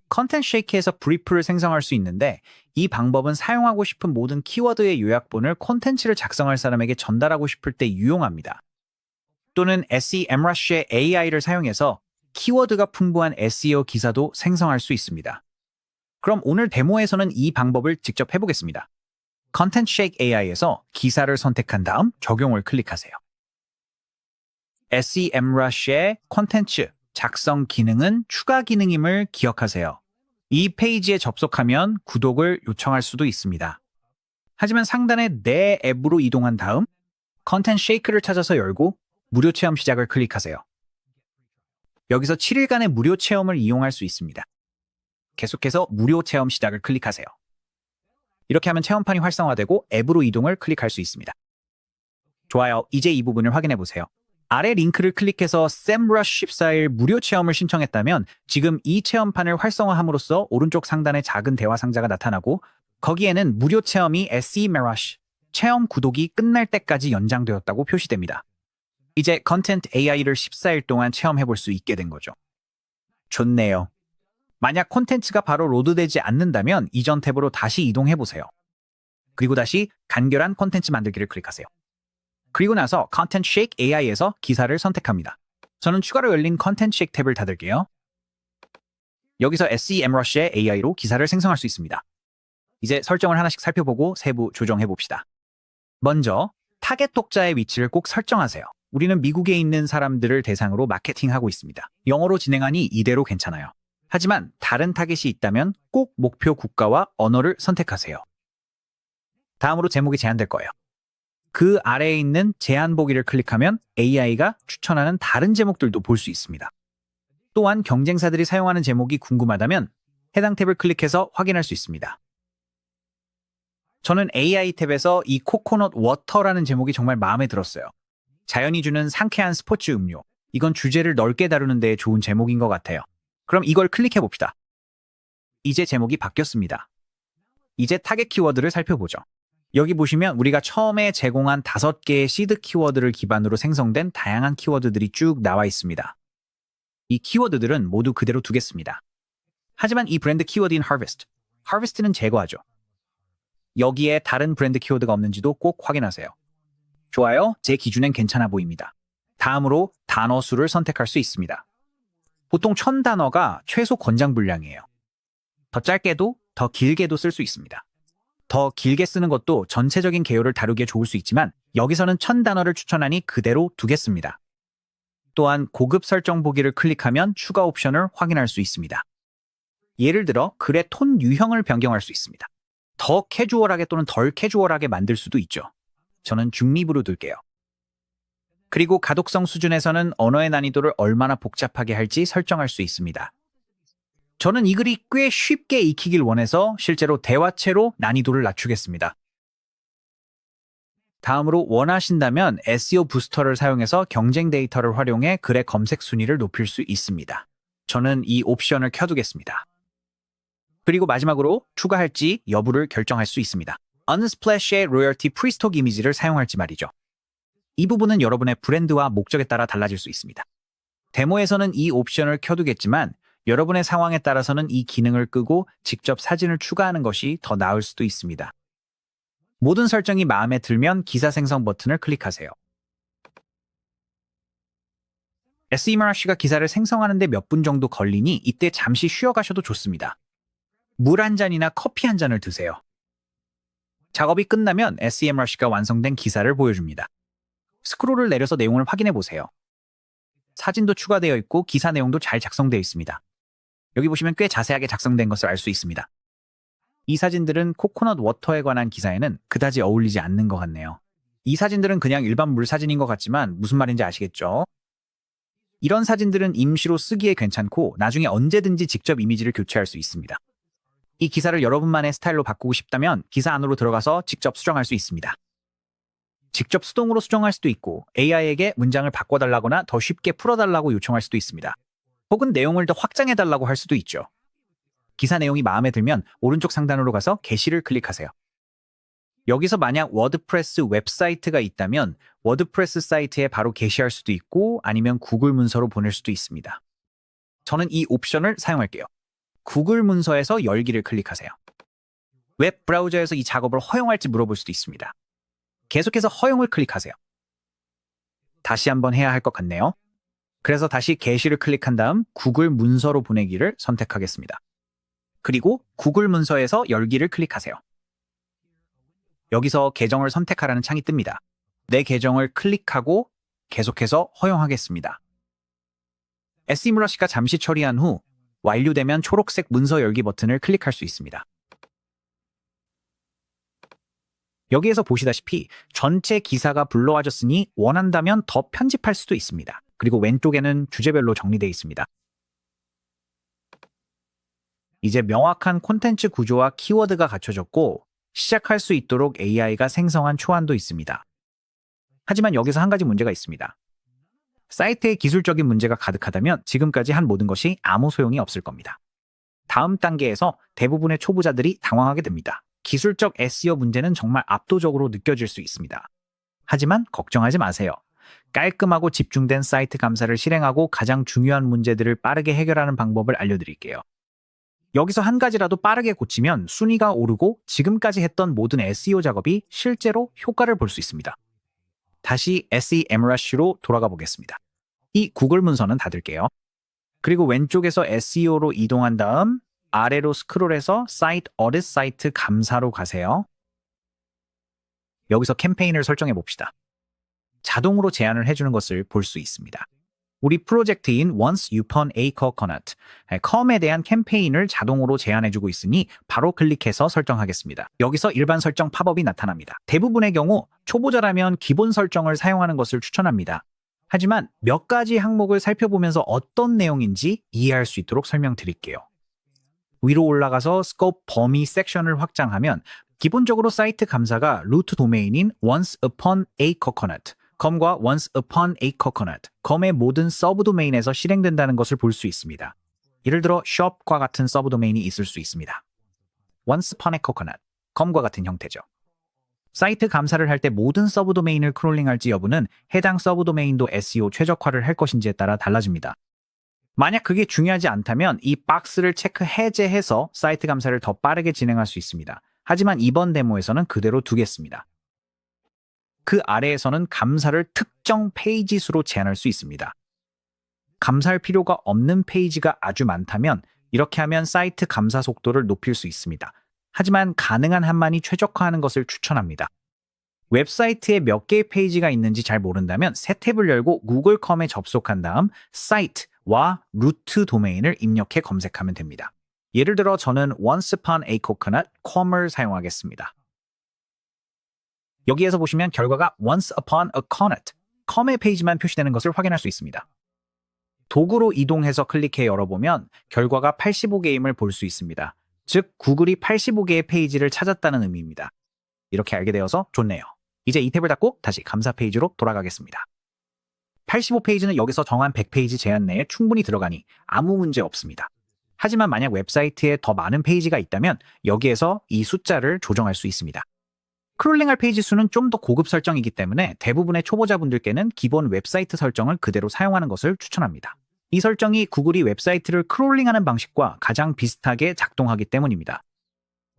컨텐츠 쉐이크에서 브리프를 생성할 수 있는데 이 방법은 사용하고 싶은 모든 키워드의 요약본을 콘텐츠를 작성할 사람에게 전달하고 싶을 때 유용합니다. 또는 SEMrush의 AI를 사용해서 키워드가 풍부한 SEO 기사도 생성할 수 있습니다. 그럼 오늘 데모에서는 이 방법을 직접 해보겠습니다. 컨텐츠 쉐이크 AI에서 기사를 선택한 다음 적용을 클릭하세요. SEMrush의 콘텐츠 작성 기능은 추가 기능임을 기억하세요. 이 페이지에 접속하면 구독을 요청할 수도 있습니다. 하지만 상단에 내 앱으로 이동한 다음 컨텐츠 쉐이크를 찾아서 열고 무료 체험 시작을 클릭하세요. 여기서 7일간의 무료 체험을 이용할 수 있습니다. 계속해서 무료 체험 시작을 클릭하세요. 이렇게 하면 체험판이 활성화되고 앱으로 이동을 클릭할 수 있습니다. 좋아요. 이제 이 부분을 확인해 보세요. 아래 링크를 클릭해서 SEMrush 14일 무료 체험을 신청했다면 지금 이 체험판을 활성화함으로써 오른쪽 상단에 작은 대화 상자가 나타나고 거기에는 무료 체험이 SEMrush 체험 구독이 끝날 때까지 연장되었다고 표시됩니다. 이제 컨텐츠 AI를 14일 동안 체험해 볼 수 있게 된 거죠. 좋네요. 만약 콘텐츠가 바로 로드되지 않는다면 이전 탭으로 다시 이동해 보세요. 그리고 다시 간결한 콘텐츠 만들기를 클릭하세요. 그리고 나서 컨텐츠 쉐이크 AI에서 기사를 선택합니다. 저는 추가로 열린 컨텐츠 쉐이크 탭을 닫을게요. 여기서 SEMrush의 AI로 기사를 생성할 수 있습니다. 이제 설정을 하나씩 살펴보고 세부 조정해 봅시다. 먼저 타겟 독자의 위치를 꼭 설정하세요. 우리는 미국에 있는 사람들을 대상으로 마케팅하고 있습니다. 영어로 진행하니 이대로 괜찮아요. 하지만 다른 타겟이 있다면 꼭 목표 국가와 언어를 선택하세요. 다음으로 제목이 제한될 거예요. 그 아래에 있는 제한 보기를 클릭하면 AI가 추천하는 다른 제목들도 볼 수 있습니다. 또한 경쟁사들이 사용하는 제목이 궁금하다면 해당 탭을 클릭해서 확인할 수 있습니다. 저는 AI 탭에서 이 코코넛 워터라는 제목이 정말 마음에 들었어요. 자연이 주는 상쾌한 스포츠 음료. 이건 주제를 넓게 다루는 데 좋은 제목인 것 같아요. 그럼 이걸 클릭해 봅시다. 이제 제목이 바뀌었습니다. 이제 타겟 키워드를 살펴보죠. 여기 보시면 우리가 처음에 제공한 5개의 시드 키워드를 기반으로 생성된 다양한 키워드들이 쭉 나와 있습니다. 이 키워드들은 모두 그대로 두겠습니다. 하지만 이 브랜드 키워드인 Harvest는 제거하죠. 여기에 다른 브랜드 키워드가 없는지도 꼭 확인하세요. 좋아요, 제 기준엔 괜찮아 보입니다. 다음으로 단어 수를 선택할 수 있습니다. 보통 1000단어가 최소 권장 분량이에요. 더 짧게도 더 길게도 쓸 수 있습니다. 더 길게 쓰는 것도 전체적인 개요를 다루기에 좋을 수 있지만 여기서는 1000단어를 추천하니 그대로 두겠습니다. 또한 고급 설정 보기를 클릭하면 추가 옵션을 확인할 수 있습니다. 예를 들어 글의 톤 유형을 변경할 수 있습니다. 더 캐주얼하게 또는 덜 캐주얼하게 만들 수도 있죠. 저는 중립으로 둘게요. 그리고 가독성 수준에서는 언어의 난이도를 얼마나 복잡하게 할지 설정할 수 있습니다. 저는 이 글이 꽤 쉽게 익히길 원해서 실제로 대화체로 난이도를 낮추겠습니다. 다음으로 원하신다면 SEO 부스터를 사용해서 경쟁 데이터를 활용해 글의 검색 순위를 높일 수 있습니다. 저는 이 옵션을 켜두겠습니다. 그리고 마지막으로 추가할지 여부를 결정할 수 있습니다. Unsplash의 로열티 프리스톡 이미지를 사용할지 말이죠. 이 부분은 여러분의 브랜드와 목적에 따라 달라질 수 있습니다. 데모에서는 이 옵션을 켜두겠지만 여러분의 상황에 따라서는 이 기능을 끄고 직접 사진을 추가하는 것이 더 나을 수도 있습니다. 모든 설정이 마음에 들면 기사 생성 버튼을 클릭하세요. SEMrush가 기사를 생성하는 데 몇 분 정도 걸리니 이때 잠시 쉬어가셔도 좋습니다. 물 한 잔이나 커피 한 잔을 드세요. 작업이 끝나면 SEMrush가 완성된 기사를 보여줍니다. 스크롤을 내려서 내용을 확인해 보세요. 사진도 추가되어 있고 기사 내용도 잘 작성되어 있습니다. 여기 보시면 꽤 자세하게 작성된 것을 알 수 있습니다. 이 사진들은 코코넛 워터에 관한 기사에는 그다지 어울리지 않는 것 같네요. 이 사진들은 그냥 일반 물 사진인 것 같지만 무슨 말인지 아시겠죠? 이런 사진들은 임시로 쓰기에 괜찮고 나중에 언제든지 직접 이미지를 교체할 수 있습니다. 이 기사를 여러분만의 스타일로 바꾸고 싶다면 기사 안으로 들어가서 직접 수정할 수 있습니다. 직접 수동으로 수정할 수도 있고 AI에게 문장을 바꿔달라거나 더 쉽게 풀어달라고 요청할 수도 있습니다. 혹은 내용을 더 확장해달라고 할 수도 있죠. 기사 내용이 마음에 들면 오른쪽 상단으로 가서 게시를 클릭하세요. 여기서 만약 워드프레스 웹사이트가 있다면 워드프레스 사이트에 바로 게시할 수도 있고 아니면 구글 문서로 보낼 수도 있습니다. 저는 이 옵션을 사용할게요. 구글 문서에서 열기를 클릭하세요. 웹 브라우저에서 이 작업을 허용할지 물어볼 수도 있습니다. 계속해서 허용을 클릭하세요. 다시 한번 해야 할 것 같네요. 그래서 다시 게시를 클릭한 다음 구글 문서로 보내기를 선택하겠습니다. 그리고 구글 문서에서 열기를 클릭하세요. 여기서 계정을 선택하라는 창이 뜹니다. 내 계정을 클릭하고 계속해서 허용하겠습니다. SEMrush가 잠시 처리한 후 완료되면 초록색 문서 열기 버튼을 클릭할 수 있습니다. 여기에서 보시다시피 전체 기사가 불러와졌으니 원한다면 더 편집할 수도 있습니다. 그리고 왼쪽에는 주제별로 정리되어 있습니다. 이제 명확한 콘텐츠 구조와 키워드가 갖춰졌고 시작할 수 있도록 AI가 생성한 초안도 있습니다. 하지만 여기서 한 가지 문제가 있습니다. 사이트에 기술적인 문제가 가득하다면 지금까지 한 모든 것이 아무 소용이 없을 겁니다. 다음 단계에서 대부분의 초보자들이 당황하게 됩니다. 기술적 SEO 문제는 정말 압도적으로 느껴질 수 있습니다. 하지만 걱정하지 마세요. 깔끔하고 집중된 사이트 감사를 실행하고 가장 중요한 문제들을 빠르게 해결하는 방법을 알려드릴게요. 여기서 한 가지라도 빠르게 고치면 순위가 오르고 지금까지 했던 모든 SEO 작업이 실제로 효과를 볼 수 있습니다. 다시 SEMrush로 돌아가 보겠습니다. 이 구글 문서는 닫을게요. 그리고 왼쪽에서 SEO로 이동한 다음 아래로 스크롤해서 사이트 어딧 사이트 감사로 가세요. 여기서 캠페인을 설정해 봅시다. 자동으로 제안을 해주는 것을 볼 수 있습니다. 우리 프로젝트인 Once Upon a Coconut, 컴에 대한 캠페인을 자동으로 제안해주고 있으니 바로 클릭해서 설정하겠습니다. 여기서 일반 설정 팝업이 나타납니다. 대부분의 경우 초보자라면 기본 설정을 사용하는 것을 추천합니다. 하지만 몇 가지 항목을 살펴보면서 어떤 내용인지 이해할 수 있도록 설명드릴게요. 위로 올라가서 스코프 범위 섹션을 확장하면 기본적으로 사이트 감사가 루트 도메인인 Once Upon a Coconut, com과 Once Upon a Coconut, com의 모든 서브 도메인에서 실행된다는 것을 볼 수 있습니다. 예를 들어 shop과 같은 서브 도메인이 있을 수 있습니다. Once Upon a Coconut, com과 같은 형태죠. 사이트 감사를 할 때 모든 서브 도메인을 크롤링할지 여부는 해당 서브 도메인도 SEO 최적화를 할 것인지에 따라 달라집니다. 만약 그게 중요하지 않다면 이 박스를 체크 해제해서 사이트 감사를 더 빠르게 진행할 수 있습니다. 하지만 이번 데모에서는 그대로 두겠습니다. 그 아래에서는 감사를 특정 페이지 수로 제한할 수 있습니다. 감사할 필요가 없는 페이지가 아주 많다면 이렇게 하면 사이트 감사 속도를 높일 수 있습니다. 하지만 가능한 한만이 최적화하는 것을 추천합니다. 웹사이트에 몇 개의 페이지가 있는지 잘 모른다면 새 탭을 열고 구글컴에 접속한 다음 사이트와 루트 도메인을 입력해 검색하면 됩니다. 예를 들어 저는 Once Upon a Coconut, com을 사용하겠습니다. 여기에서 보시면 결과가 Once Upon a Coconut, com의 페이지만 표시되는 것을 확인할 수 있습니다. 도구로 이동해서 클릭해 열어보면 결과가 85개임을 볼 수 있습니다. 즉 구글이 85개의 페이지를 찾았다는 의미입니다. 이렇게 알게 되어서 좋네요. 이제 이 탭을 닫고 다시 감사 페이지로 돌아가겠습니다. 85페이지는 여기서 정한 100페이지 제한 내에 충분히 들어가니 아무 문제 없습니다. 하지만 만약 웹사이트에 더 많은 페이지가 있다면 여기에서 이 숫자를 조정할 수 있습니다. 크롤링할 페이지 수는 좀 더 고급 설정이기 때문에 대부분의 초보자분들께는 기본 웹사이트 설정을 그대로 사용하는 것을 추천합니다. 이 설정이 구글이 웹사이트를 크롤링하는 방식과 가장 비슷하게 작동하기 때문입니다.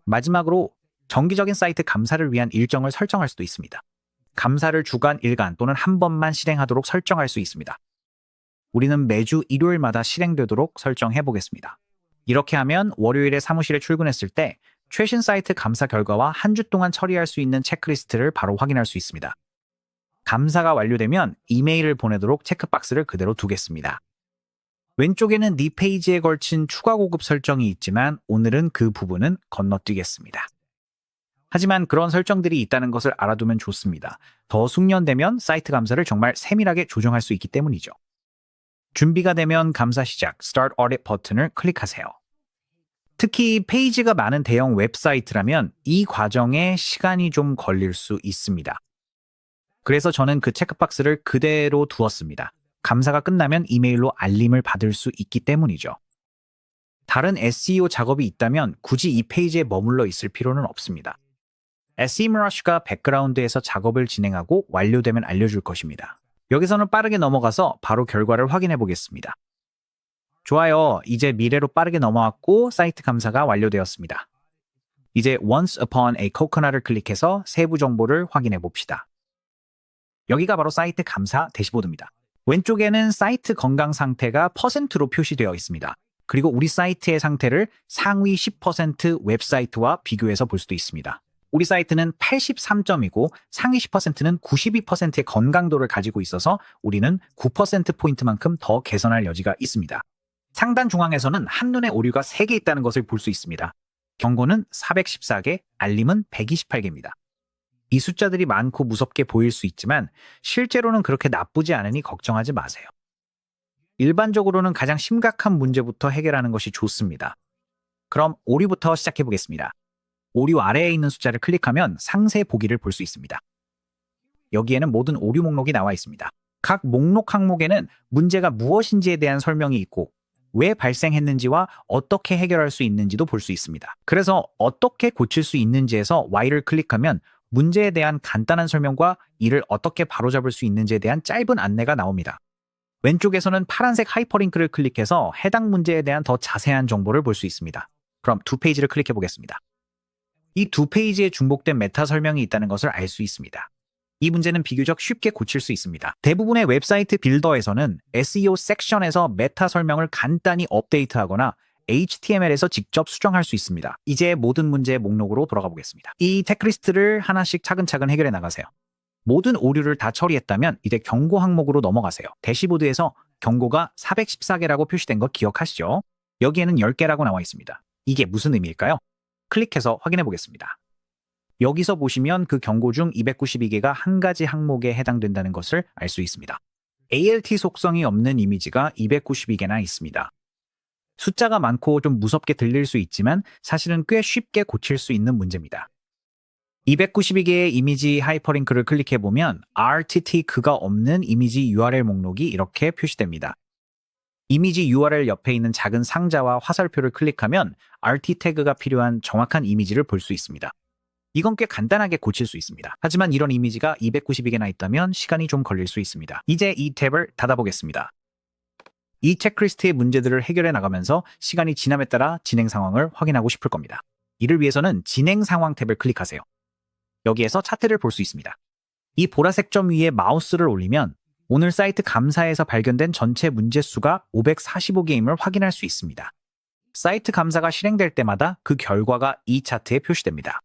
마지막으로 정기적인 사이트 감사를 위한 일정을 설정할 수도 있습니다. 감사를 주간, 일간 또는 한 번만 실행하도록 설정할 수 있습니다. 우리는 매주 일요일마다 실행되도록 설정해 보겠습니다. 이렇게 하면 월요일에 사무실에 출근했을 때 최신 사이트 감사 결과와 한 주 동안 처리할 수 있는 체크리스트를 바로 확인할 수 있습니다. 감사가 완료되면 이메일을 보내도록 체크박스를 그대로 두겠습니다. 왼쪽에는 네 페이지에 걸친 추가 고급 설정이 있지만 오늘은 그 부분은 건너뛰겠습니다. 하지만 그런 설정들이 있다는 것을 알아두면 좋습니다. 더 숙련되면 사이트 감사를 정말 세밀하게 조정할 수 있기 때문이죠. 준비가 되면 감사 시작, Start Audit 버튼을 클릭하세요. 특히 페이지가 많은 대형 웹사이트라면 이 과정에 시간이 좀 걸릴 수 있습니다. 그래서 저는 그 체크박스를 그대로 두었습니다. 감사가 끝나면 이메일로 알림을 받을 수 있기 때문이죠. 다른 SEO 작업이 있다면 굳이 이 페이지에 머물러 있을 필요는 없습니다. SEMrush가 백그라운드에서 작업을 진행하고 완료되면 알려줄 것입니다. 여기서는 빠르게 넘어가서 바로 결과를 확인해 보겠습니다. 좋아요. 이제 미래로 빠르게 넘어왔고 사이트 감사가 완료되었습니다. 이제 Once Upon a Coconut을 클릭해서 세부 정보를 확인해 봅시다. 여기가 바로 사이트 감사 대시보드입니다. 왼쪽에는 사이트 건강 상태가 %로 표시되어 있습니다. 그리고 우리 사이트의 상태를 상위 10% 웹사이트와 비교해서 볼 수도 있습니다. 우리 사이트는 83점이고 상위 10%는 92%의 건강도를 가지고 있어서 우리는 9%포인트만큼 더 개선할 여지가 있습니다. 상단 중앙에서는 한눈에 오류가 3개 있다는 것을 볼 수 있습니다. 경고는 414개, 알림은 128개입니다. 이 숫자들이 많고 무섭게 보일 수 있지만 실제로는 그렇게 나쁘지 않으니 걱정하지 마세요. 일반적으로는 가장 심각한 문제부터 해결하는 것이 좋습니다. 그럼 오류부터 시작해 보겠습니다. 오류 아래에 있는 숫자를 클릭하면 상세 보기를 볼 수 있습니다. 여기에는 모든 오류 목록이 나와 있습니다. 각 목록 항목에는 문제가 무엇인지에 대한 설명이 있고 왜 발생했는지와 어떻게 해결할 수 있는지도 볼 수 있습니다. 그래서 어떻게 고칠 수 있는지에서 Y를 클릭하면 문제에 대한 간단한 설명과 이를 어떻게 바로잡을 수 있는지에 대한 짧은 안내가 나옵니다. 왼쪽에서는 파란색 하이퍼링크를 클릭해서 해당 문제에 대한 더 자세한 정보를 볼 수 있습니다. 그럼 두 페이지를 클릭해 보겠습니다. 이 두 페이지에 중복된 메타 설명이 있다는 것을 알 수 있습니다. 이 문제는 비교적 쉽게 고칠 수 있습니다. 대부분의 웹사이트 빌더에서는 SEO 섹션에서 메타 설명을 간단히 업데이트하거나 HTML에서 직접 수정할 수 있습니다. 이제 모든 문제의 목록으로 돌아가 보겠습니다. 이 체크리스트를 하나씩 차근차근 해결해 나가세요. 모든 오류를 다 처리했다면 이제 경고 항목으로 넘어가세요. 대시보드에서 경고가 414개라고 표시된 거 기억하시죠? 여기에는 10개라고 나와 있습니다. 이게 무슨 의미일까요? 클릭해서 확인해 보겠습니다. 여기서 보시면 그 경고 중 292개가 한 가지 항목에 해당된다는 것을 알 수 있습니다. ALT 속성이 없는 이미지가 292개나 있습니다. 숫자가 많고 좀 무섭게 들릴 수 있지만 사실은 꽤 쉽게 고칠 수 있는 문제입니다. 292개의 이미지 하이퍼링크를 클릭해보면 RTT 그가 없는 이미지 URL 목록이 이렇게 표시됩니다. 이미지 URL 옆에 있는 작은 상자와 화살표를 클릭하면 RT 태그가 필요한 정확한 이미지를 볼 수 있습니다. 이건 꽤 간단하게 고칠 수 있습니다. 하지만 이런 이미지가 292개나 있다면 시간이 좀 걸릴 수 있습니다. 이제 이 탭을 닫아보겠습니다. 이 체크리스트의 문제들을 해결해 나가면서 시간이 지남에 따라 진행 상황을 확인하고 싶을 겁니다. 이를 위해서는 진행 상황 탭을 클릭하세요. 여기에서 차트를 볼 수 있습니다. 이 보라색 점 위에 마우스를 올리면 오늘 사이트 감사에서 발견된 전체 문제 수가 545개임을 확인할 수 있습니다. 사이트 감사가 실행될 때마다 그 결과가 이 차트에 표시됩니다.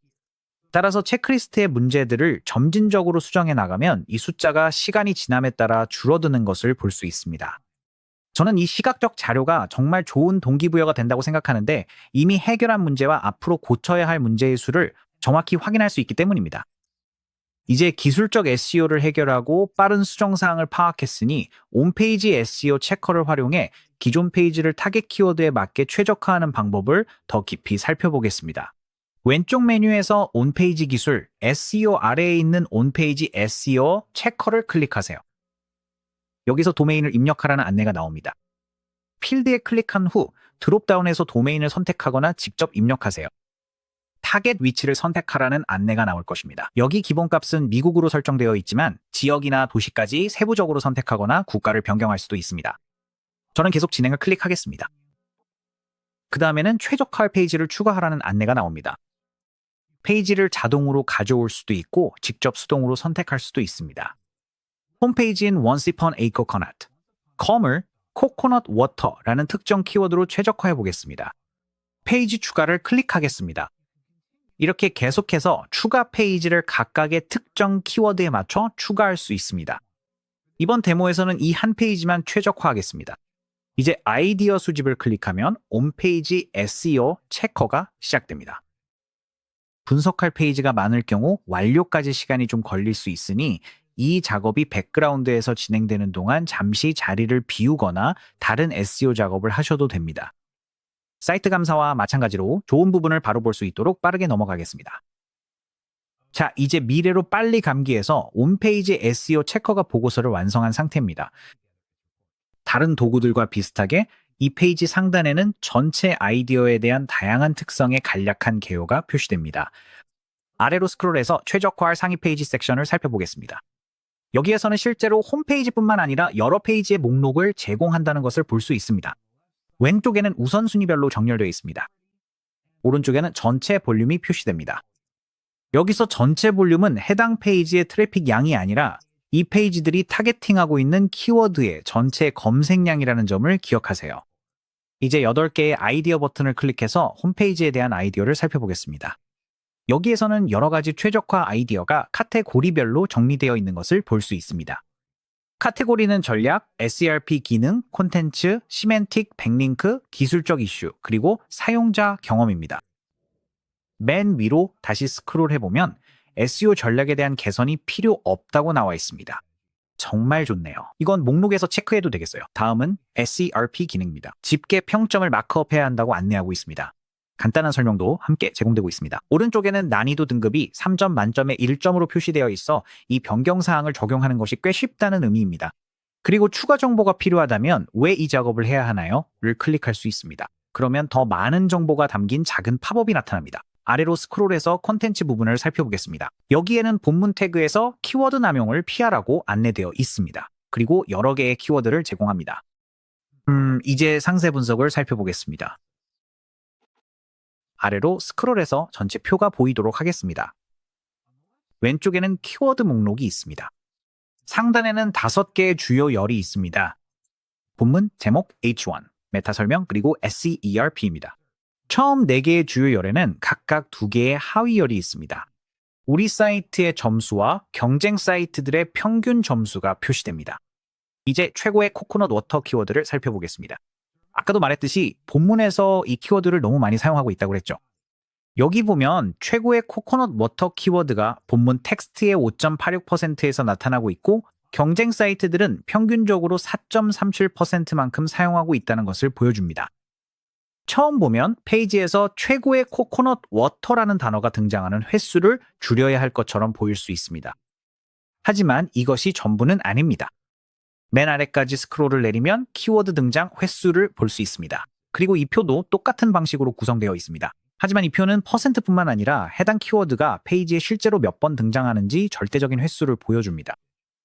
따라서 체크리스트의 문제들을 점진적으로 수정해 나가면 이 숫자가 시간이 지남에 따라 줄어드는 것을 볼 수 있습니다. 저는 이 시각적 자료가 정말 좋은 동기부여가 된다고 생각하는데 이미 해결한 문제와 앞으로 고쳐야 할 문제의 수를 정확히 확인할 수 있기 때문입니다. 이제 기술적 SEO를 해결하고 빠른 수정 사항을 파악했으니 온페이지 SEO 체커를 활용해 기존 페이지를 타겟 키워드에 맞게 최적화하는 방법을 더 깊이 살펴보겠습니다. 왼쪽 메뉴에서 온페이지 기술, SEO 아래에 있는 온페이지 SEO 체커를 클릭하세요. 여기서 도메인을 입력하라는 안내가 나옵니다. 필드에 클릭한 후 드롭다운에서 도메인을 선택하거나 직접 입력하세요. 타겟 위치를 선택하라는 안내가 나올 것입니다. 여기 기본값은 미국으로 설정되어 있지만 지역이나 도시까지 세부적으로 선택하거나 국가를 변경할 수도 있습니다. 저는 계속 진행을 클릭하겠습니다. 그 다음에는 최적화 페이지를 추가하라는 안내가 나옵니다. 페이지를 자동으로 가져올 수도 있고 직접 수동으로 선택할 수도 있습니다. 홈페이지인 Once Upon a Coconut, com을 코코넛 워터라는 특정 키워드로 최적화해 보겠습니다. 페이지 추가를 클릭하겠습니다. 이렇게 계속해서 추가 페이지를 각각의 특정 키워드에 맞춰 추가할 수 있습니다. 이번 데모에서는 이 한 페이지만 최적화하겠습니다. 이제 아이디어 수집을 클릭하면 홈페이지 SEO 체커가 시작됩니다. 분석할 페이지가 많을 경우 완료까지 시간이 좀 걸릴 수 있으니 이 작업이 백그라운드에서 진행되는 동안 잠시 자리를 비우거나 다른 SEO 작업을 하셔도 됩니다. 사이트 감사와 마찬가지로 좋은 부분을 바로 볼 수 있도록 빠르게 넘어가겠습니다. 자, 이제 미래로 빨리 감기해서 홈페이지 SEO 체커가 보고서를 완성한 상태입니다. 다른 도구들과 비슷하게 이 페이지 상단에는 전체 아이디어에 대한 다양한 특성의 간략한 개요가 표시됩니다. 아래로 스크롤해서 최적화할 상위 페이지 섹션을 살펴보겠습니다. 여기에서는 실제로 홈페이지뿐만 아니라 여러 페이지의 목록을 제공한다는 것을 볼 수 있습니다. 왼쪽에는 우선순위별로 정렬되어 있습니다. 오른쪽에는 전체 볼륨이 표시됩니다. 여기서 전체 볼륨은 해당 페이지의 트래픽 양이 아니라 이 페이지들이 타겟팅하고 있는 키워드의 전체 검색량이라는 점을 기억하세요. 이제 8개의 아이디어 버튼을 클릭해서 홈페이지에 대한 아이디어를 살펴보겠습니다. 여기에서는 여러 가지 최적화 아이디어가 카테고리별로 정리되어 있는 것을 볼 수 있습니다. 카테고리는 전략, SERP 기능, 콘텐츠, 시멘틱, 백링크, 기술적 이슈, 그리고 사용자 경험입니다. 맨 위로 다시 스크롤해보면 SEO 전략에 대한 개선이 필요 없다고 나와 있습니다. 정말 좋네요. 이건 목록에서 체크해도 되겠어요. 다음은 SERP 기능입니다. 집계 평점을 마크업해야 한다고 안내하고 있습니다. 간단한 설명도 함께 제공되고 있습니다. 오른쪽에는 난이도 등급이 3점 만점에 1점으로 표시되어 있어 이 변경 사항을 적용하는 것이 꽤 쉽다는 의미입니다. 그리고 추가 정보가 필요하다면 왜 이 작업을 해야 하나요? 를 클릭할 수 있습니다. 그러면 더 많은 정보가 담긴 작은 팝업이 나타납니다. 아래로 스크롤해서 콘텐츠 부분을 살펴보겠습니다. 여기에는 본문 태그에서 키워드 남용을 피하라고 안내되어 있습니다. 그리고 여러 개의 키워드를 제공합니다. 이제 상세 분석을 살펴보겠습니다. 아래로 스크롤해서 전체 표가 보이도록 하겠습니다. 왼쪽에는 키워드 목록이 있습니다. 상단에는 5개의 주요 열이 있습니다. 본문, 제목, H1, 메타 설명, 그리고 SERP입니다. 처음 4개의 주요 열에는 각각 2개의 하위 열이 있습니다. 우리 사이트의 점수와 경쟁 사이트들의 평균 점수가 표시됩니다. 이제 최고의 코코넛 워터 키워드를 살펴보겠습니다. 아까도 말했듯이 본문에서 이 키워드를 너무 많이 사용하고 있다고 그랬죠. 여기 보면 최고의 코코넛 워터 키워드가 본문 텍스트의 5.86%에서 나타나고 있고 경쟁 사이트들은 평균적으로 4.37%만큼 사용하고 있다는 것을 보여줍니다. 처음 보면 페이지에서 최고의 코코넛 워터라는 단어가 등장하는 횟수를 줄여야 할 것처럼 보일 수 있습니다. 하지만 이것이 전부는 아닙니다. 맨 아래까지 스크롤을 내리면 키워드 등장 횟수를 볼 수 있습니다. 그리고 이 표도 똑같은 방식으로 구성되어 있습니다. 하지만 이 표는 %뿐만 아니라 해당 키워드가 페이지에 실제로 몇 번 등장하는지 절대적인 횟수를 보여줍니다.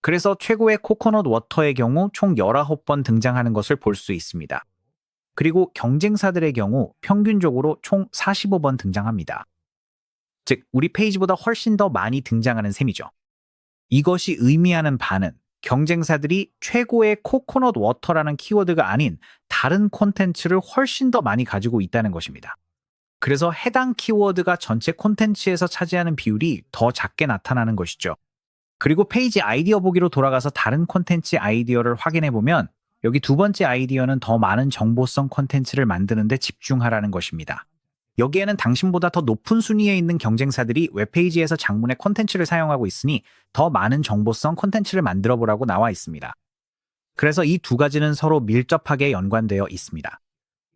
그래서 최고의 코코넛 워터의 경우 총 19번 등장하는 것을 볼 수 있습니다. 그리고 경쟁사들의 경우 평균적으로 총 45번 등장합니다. 즉, 우리 페이지보다 훨씬 더 많이 등장하는 셈이죠. 이것이 의미하는 바는 경쟁사들이 최고의 코코넛 워터라는 키워드가 아닌 다른 콘텐츠를 훨씬 더 많이 가지고 있다는 것입니다. 그래서 해당 키워드가 전체 콘텐츠에서 차지하는 비율이 더 작게 나타나는 것이죠. 그리고 페이지 아이디어 보기로 돌아가서 다른 콘텐츠 아이디어를 확인해보면 여기 두 번째 아이디어는 더 많은 정보성 콘텐츠를 만드는 데 집중하라는 것입니다. 여기에는 당신보다 더 높은 순위에 있는 경쟁사들이 웹페이지에서 장문의 콘텐츠를 사용하고 있으니 더 많은 정보성 콘텐츠를 만들어 보라고 나와 있습니다. 그래서 이 두 가지는 서로 밀접하게 연관되어 있습니다.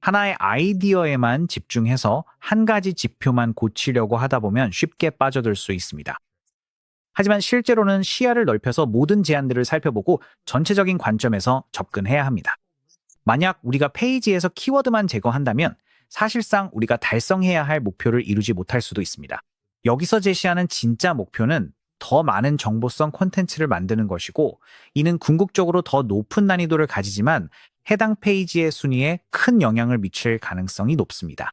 하나의 아이디어에만 집중해서 한 가지 지표만 고치려고 하다 보면 쉽게 빠져들 수 있습니다. 하지만 실제로는 시야를 넓혀서 모든 제안들을 살펴보고 전체적인 관점에서 접근해야 합니다. 만약 우리가 페이지에서 키워드만 제거한다면 사실상 우리가 달성해야 할 목표를 이루지 못할 수도 있습니다. 여기서 제시하는 진짜 목표는 더 많은 정보성 콘텐츠를 만드는 것이고 이는 궁극적으로 더 높은 난이도를 가지지만 해당 페이지의 순위에 큰 영향을 미칠 가능성이 높습니다.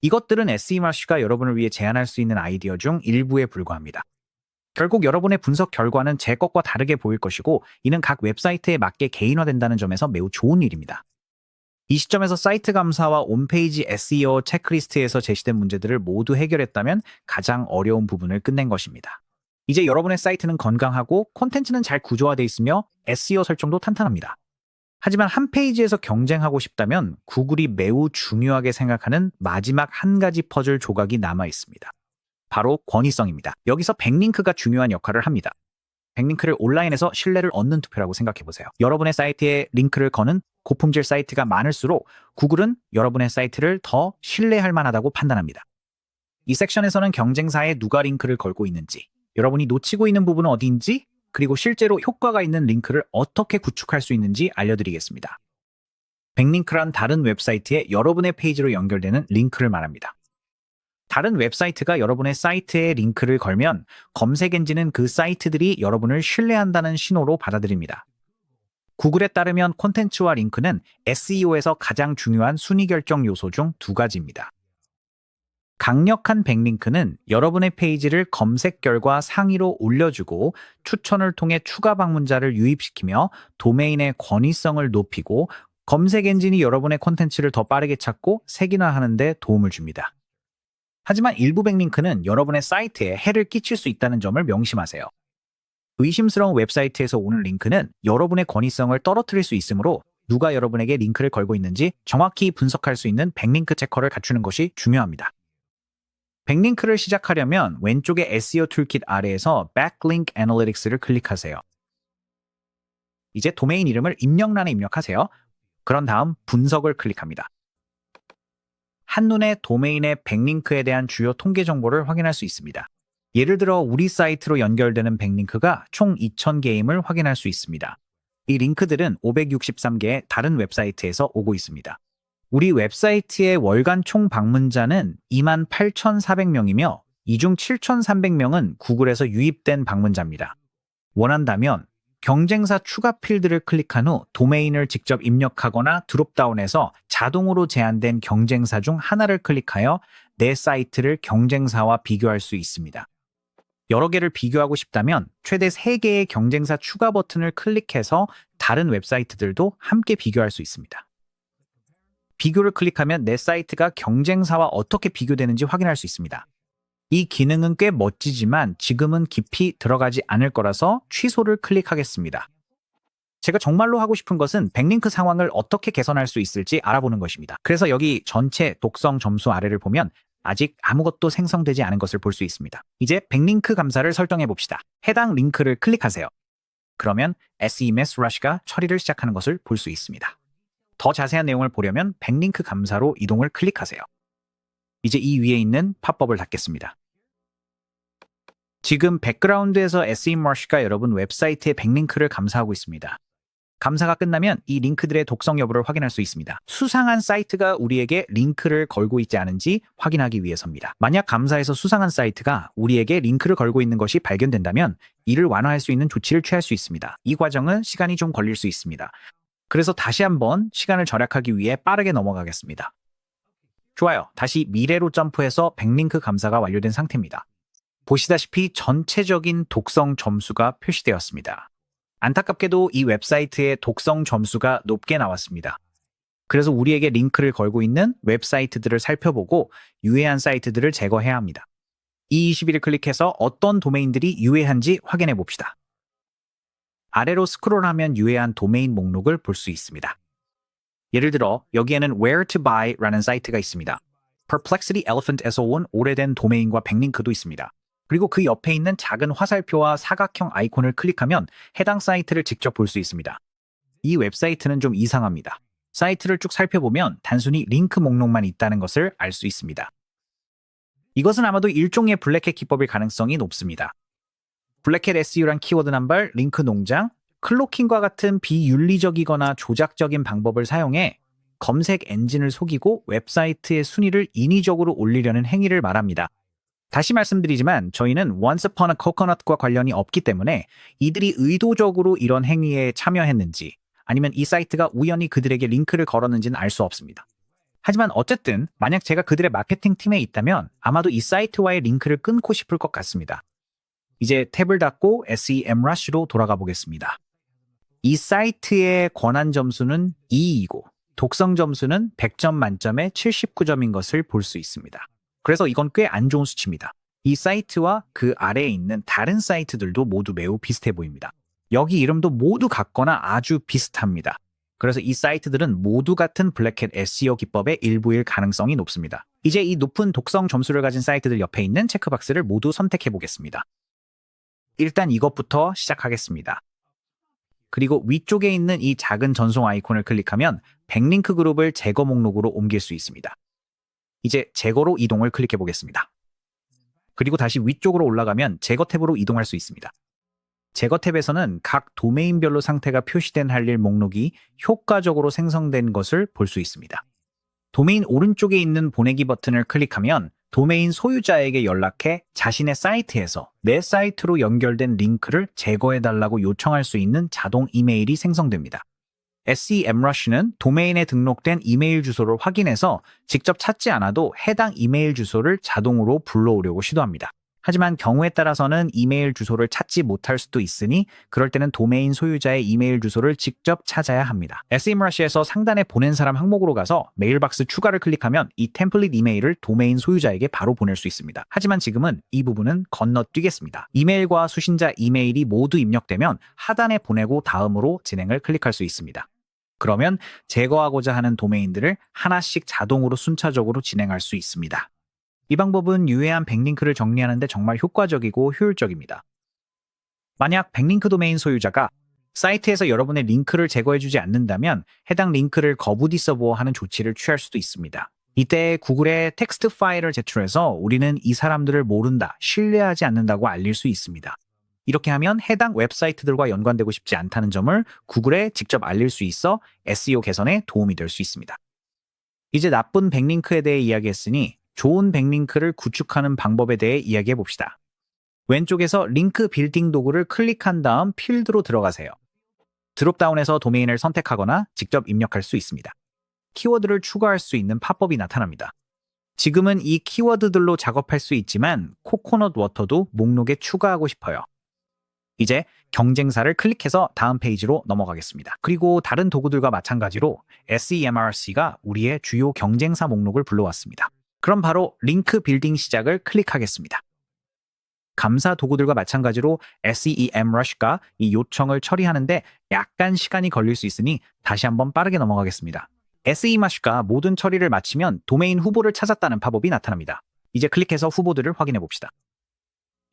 이것들은 SEMARC가 여러분을 위해 제안할 수 있는 아이디어 중 일부에 불과합니다. 결국 여러분의 분석 결과는 제 것과 다르게 보일 것이고 이는 각 웹사이트에 맞게 개인화된다는 점에서 매우 좋은 일입니다. 이 시점에서 사이트 감사와 온페이지 SEO 체크리스트에서 제시된 문제들을 모두 해결했다면 가장 어려운 부분을 끝낸 것입니다. 이제 여러분의 사이트는 건강하고 콘텐츠는 잘 구조화되어 있으며 SEO 설정도 탄탄합니다. 하지만 한 페이지에서 경쟁하고 싶다면 구글이 매우 중요하게 생각하는 마지막 한 가지 퍼즐 조각이 남아 있습니다. 바로 권위성입니다. 여기서 백링크가 중요한 역할을 합니다. 백링크를 온라인에서 신뢰를 얻는 투표라고 생각해보세요. 여러분의 사이트에 링크를 거는 고품질 사이트가 많을수록 구글은 여러분의 사이트를 더 신뢰할 만하다고 판단합니다. 이 섹션에서는 경쟁사에 누가 링크를 걸고 있는지, 여러분이 놓치고 있는 부분은 어디인지, 그리고 실제로 효과가 있는 링크를 어떻게 구축할 수 있는지 알려드리겠습니다. 백링크란 다른 웹사이트에 여러분의 페이지로 연결되는 링크를 말합니다. 다른 웹사이트가 여러분의 사이트에 링크를 걸면 검색 엔진은 그 사이트들이 여러분을 신뢰한다는 신호로 받아들입니다. 구글에 따르면 콘텐츠와 링크는 SEO에서 가장 중요한 순위 결정 요소 중 두 가지입니다. 강력한 백링크는 여러분의 페이지를 검색 결과 상위로 올려주고 추천을 통해 추가 방문자를 유입시키며 도메인의 권위성을 높이고 검색 엔진이 여러분의 콘텐츠를 더 빠르게 찾고 색인화하는 데 도움을 줍니다. 하지만 일부 백링크는 여러분의 사이트에 해를 끼칠 수 있다는 점을 명심하세요. 의심스러운 웹사이트에서 오는 링크는 여러분의 권위성을 떨어뜨릴 수 있으므로 누가 여러분에게 링크를 걸고 있는지 정확히 분석할 수 있는 백링크 체커를 갖추는 것이 중요합니다. 백링크를 시작하려면 왼쪽의 SEO 툴킷 아래에서 Backlink Analytics를 클릭하세요. 이제 도메인 이름을 입력란에 입력하세요. 그런 다음 분석을 클릭합니다. 한눈에 도메인의 백링크에 대한 주요 통계 정보를 확인할 수 있습니다. 예를 들어 우리 사이트로 연결되는 백링크가 총 2,000개임을 확인할 수 있습니다. 이 링크들은 563개의 다른 웹사이트에서 오고 있습니다. 우리 웹사이트의 월간 총 방문자는 28,400명이며 이 중 7,300명은 구글에서 유입된 방문자입니다. 원한다면 경쟁사 추가 필드를 클릭한 후 도메인을 직접 입력하거나 드롭다운해서 자동으로 제한된 경쟁사 중 하나를 클릭하여 내 사이트를 경쟁사와 비교할 수 있습니다. 여러 개를 비교하고 싶다면 최대 3개의 경쟁사 추가 버튼을 클릭해서 다른 웹사이트들도 함께 비교할 수 있습니다. 비교를 클릭하면 내 사이트가 경쟁사와 어떻게 비교되는지 확인할 수 있습니다. 이 기능은 꽤 멋지지만 지금은 깊이 들어가지 않을 거라서 취소를 클릭하겠습니다. 제가 정말로 하고 싶은 것은 백링크 상황을 어떻게 개선할 수 있을지 알아보는 것입니다. 그래서 여기 전체 독성 점수 아래를 보면 아직 아무것도 생성되지 않은 것을 볼 수 있습니다. 이제 백링크 감사를 설정해 봅시다. 해당 링크를 클릭하세요. 그러면 SEMS Rush가 처리를 시작하는 것을 볼 수 있습니다. 더 자세한 내용을 보려면 백링크 감사로 이동을 클릭하세요. 이제 이 위에 있는 팝업을 닫겠습니다. 지금 백그라운드에서 SEMrush가 여러분 웹사이트의 백링크를 감사하고 있습니다. 감사가 끝나면 이 링크들의 독성 여부를 확인할 수 있습니다. 수상한 사이트가 우리에게 링크를 걸고 있지 않은지 확인하기 위해서입니다. 만약 감사에서 수상한 사이트가 우리에게 링크를 걸고 있는 것이 발견된다면 이를 완화할 수 있는 조치를 취할 수 있습니다. 이 과정은 시간이 좀 걸릴 수 있습니다. 그래서 다시 한번 시간을 절약하기 위해 빠르게 넘어가겠습니다. 좋아요. 다시 미래로 점프해서 백링크 감사가 완료된 상태입니다. 보시다시피 전체적인 독성 점수가 표시되었습니다. 안타깝게도 이 웹사이트의 독성 점수가 높게 나왔습니다. 그래서 우리에게 링크를 걸고 있는 웹사이트들을 살펴보고 유해한 사이트들을 제거해야 합니다. E21을 클릭해서 어떤 도메인들이 유해한지 확인해 봅시다. 아래로 스크롤하면 유해한 도메인 목록을 볼 수 있습니다. 예를 들어 여기에는 Where to Buy라는 사이트가 있습니다. Perplexity Elephant에서 온 오래된 도메인과 백링크도 있습니다. 그리고 그 옆에 있는 작은 화살표와 사각형 아이콘을 클릭하면 해당 사이트를 직접 볼 수 있습니다. 이 웹사이트는 좀 이상합니다. 사이트를 쭉 살펴보면 단순히 링크 목록만 있다는 것을 알 수 있습니다. 이것은 아마도 일종의 블랙햇 기법일 가능성이 높습니다. 블랙햇 SEO란 키워드 남발, 링크 농장, 클로킹과 같은 비윤리적이거나 조작적인 방법을 사용해 검색 엔진을 속이고 웹사이트의 순위를 인위적으로 올리려는 행위를 말합니다. 다시 말씀드리지만 저희는 Once Upon a Coconut과 관련이 없기 때문에 이들이 의도적으로 이런 행위에 참여했는지 아니면 이 사이트가 우연히 그들에게 링크를 걸었는지는 알 수 없습니다. 하지만 어쨌든 만약 제가 그들의 마케팅 팀에 있다면 아마도 이 사이트와의 링크를 끊고 싶을 것 같습니다. 이제 탭을 닫고 SEMrush로 돌아가 보겠습니다. 이 사이트의 권한 점수는 2이고 독성 점수는 100점 만점에 79점인 것을 볼 수 있습니다. 그래서 이건 꽤 안 좋은 수치입니다. 이 사이트와 그 아래에 있는 다른 사이트들도 모두 매우 비슷해 보입니다. 여기 이름도 모두 같거나 아주 비슷합니다. 그래서 이 사이트들은 모두 같은 블랙햇 SEO 기법의 일부일 가능성이 높습니다. 이제 이 높은 독성 점수를 가진 사이트들 옆에 있는 체크박스를 모두 선택해 보겠습니다. 일단 이것부터 시작하겠습니다. 그리고 위쪽에 있는 이 작은 전송 아이콘을 클릭하면 백링크 그룹을 제거 목록으로 옮길 수 있습니다. 이제 제거로 이동을 클릭해 보겠습니다. 그리고 다시 위쪽으로 올라가면 제거 탭으로 이동할 수 있습니다. 제거 탭에서는 각 도메인별로 상태가 표시된 할 일 목록이 효과적으로 생성된 것을 볼 수 있습니다. 도메인 오른쪽에 있는 보내기 버튼을 클릭하면 도메인 소유자에게 연락해 자신의 사이트에서 내 사이트로 연결된 링크를 제거해달라고 요청할 수 있는 자동 이메일이 생성됩니다. SEMrush는 도메인에 등록된 이메일 주소를 확인해서 직접 찾지 않아도 해당 이메일 주소를 자동으로 불러오려고 시도합니다. 하지만 경우에 따라서는 이메일 주소를 찾지 못할 수도 있으니 그럴 때는 도메인 소유자의 이메일 주소를 직접 찾아야 합니다. SEMrush에서 상단에 보낸 사람 항목으로 가서 메일박스 추가를 클릭하면 이 템플릿 이메일을 도메인 소유자에게 바로 보낼 수 있습니다. 하지만 지금은 이 부분은 건너뛰겠습니다. 이메일과 수신자 이메일이 모두 입력되면 하단에 보내고 다음으로 진행을 클릭할 수 있습니다. 그러면 제거하고자 하는 도메인들을 하나씩 자동으로 순차적으로 진행할 수 있습니다. 이 방법은 유해한 백링크를 정리하는 데 정말 효과적이고 효율적입니다. 만약 백링크 도메인 소유자가 사이트에서 여러분의 링크를 제거해주지 않는다면 해당 링크를 거부 디서버하는 조치를 취할 수도 있습니다. 이때 구글에 텍스트 파일을 제출해서 우리는 이 사람들을 모른다, 신뢰하지 않는다고 알릴 수 있습니다. 이렇게 하면 해당 웹사이트들과 연관되고 싶지 않다는 점을 구글에 직접 알릴 수 있어 SEO 개선에 도움이 될 수 있습니다. 이제 나쁜 백링크에 대해 이야기했으니 좋은 백링크를 구축하는 방법에 대해 이야기해 봅시다. 왼쪽에서 링크 빌딩 도구를 클릭한 다음 필드로 들어가세요. 드롭다운에서 도메인을 선택하거나 직접 입력할 수 있습니다. 키워드를 추가할 수 있는 팝업이 나타납니다. 지금은 이 키워드들로 작업할 수 있지만 코코넛 워터도 목록에 추가하고 싶어요. 이제 경쟁사를 클릭해서 다음 페이지로 넘어가겠습니다. 그리고 다른 도구들과 마찬가지로 SEMRC가 우리의 주요 경쟁사 목록을 불러왔습니다. 그럼 바로 링크 빌딩 시작을 클릭하겠습니다. 감사 도구들과 마찬가지로 SEMrush가 이 요청을 처리하는데 약간 시간이 걸릴 수 있으니 다시 한번 빠르게 넘어가겠습니다. SEMrush가 모든 처리를 마치면 도메인 후보를 찾았다는 팝업이 나타납니다. 이제 클릭해서 후보들을 확인해 봅시다.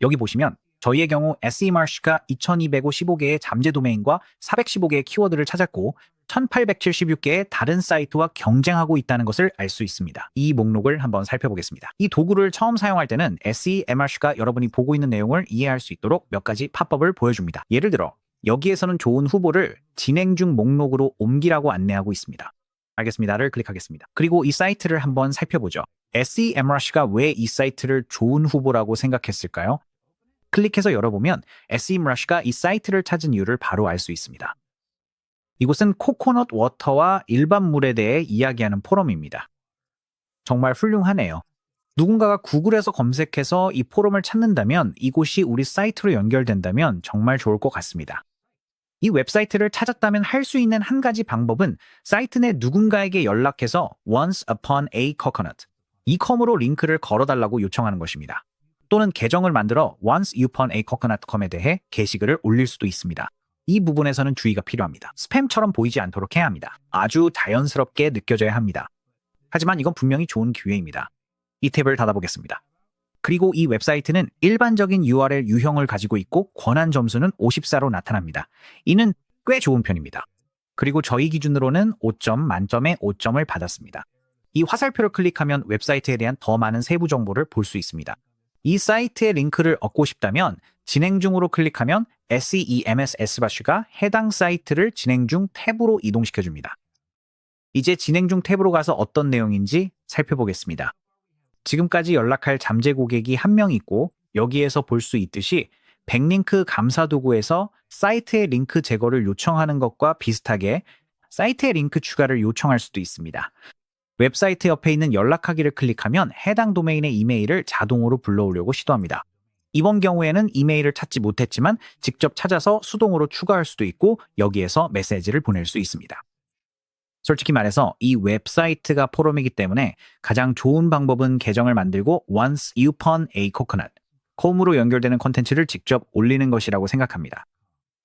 여기 보시면 저희의 경우 SEMrush가 2255개의 잠재 도메인과 415개의 키워드를 찾았고 1876개의 다른 사이트와 경쟁하고 있다는 것을 알 수 있습니다. 이 목록을 한번 살펴보겠습니다. 이 도구를 처음 사용할 때는 SEMrush가 여러분이 보고 있는 내용을 이해할 수 있도록 몇 가지 팝업을 보여줍니다. 예를 들어 여기에서는 좋은 후보를 진행 중 목록으로 옮기라고 안내하고 있습니다. 알겠습니다를 클릭하겠습니다. 그리고 이 사이트를 한번 살펴보죠. SEMrush가 왜 이 사이트를 좋은 후보라고 생각했을까요? 클릭해서 열어보면 SEMrush가 이 사이트를 찾은 이유를 바로 알 수 있습니다. 이곳은 코코넛 워터와 일반 물에 대해 이야기하는 포럼입니다. 정말 훌륭하네요. 누군가가 구글에서 검색해서 이 포럼을 찾는다면 이곳이 우리 사이트로 연결된다면 정말 좋을 것 같습니다. 이 웹사이트를 찾았다면 할 수 있는 한 가지 방법은 사이트 내 누군가에게 연락해서 once upon a coconut 이 컴으로 링크를 걸어달라고 요청하는 것입니다. 또는 계정을 만들어 once upon a coconut.com에 대해 게시글을 올릴 수도 있습니다. 이 부분에서는 주의가 필요합니다. 스팸처럼 보이지 않도록 해야 합니다. 아주 자연스럽게 느껴져야 합니다. 하지만 이건 분명히 좋은 기회입니다. 이 탭을 닫아보겠습니다. 그리고 이 웹사이트는 일반적인 URL 유형을 가지고 있고 권한 점수는 54로 나타납니다. 이는 꽤 좋은 편입니다. 그리고 저희 기준으로는 5점 만점에 5점을 받았습니다. 이 화살표를 클릭하면 웹사이트에 대한 더 많은 세부 정보를 볼 수 있습니다. 이 사이트의 링크를 얻고 싶다면 진행 중으로 클릭하면 SEMrush가 해당 사이트를 진행 중 탭으로 이동시켜줍니다. 이제 진행 중 탭으로 가서 어떤 내용인지 살펴보겠습니다. 지금까지 연락할 잠재 고객이 한 명 있고 여기에서 볼 수 있듯이 백링크 감사 도구에서 사이트의 링크 제거를 요청하는 것과 비슷하게 사이트의 링크 추가를 요청할 수도 있습니다. 웹사이트 옆에 있는 연락하기를 클릭하면 해당 도메인의 이메일을 자동으로 불러오려고 시도합니다. 이번 경우에는 이메일을 찾지 못했지만 직접 찾아서 수동으로 추가할 수도 있고 여기에서 메시지를 보낼 수 있습니다. 솔직히 말해서 이 웹사이트가 포럼이기 때문에 가장 좋은 방법은 계정을 만들고 once upon a coconut, 콤으로 연결되는 콘텐츠를 직접 올리는 것이라고 생각합니다.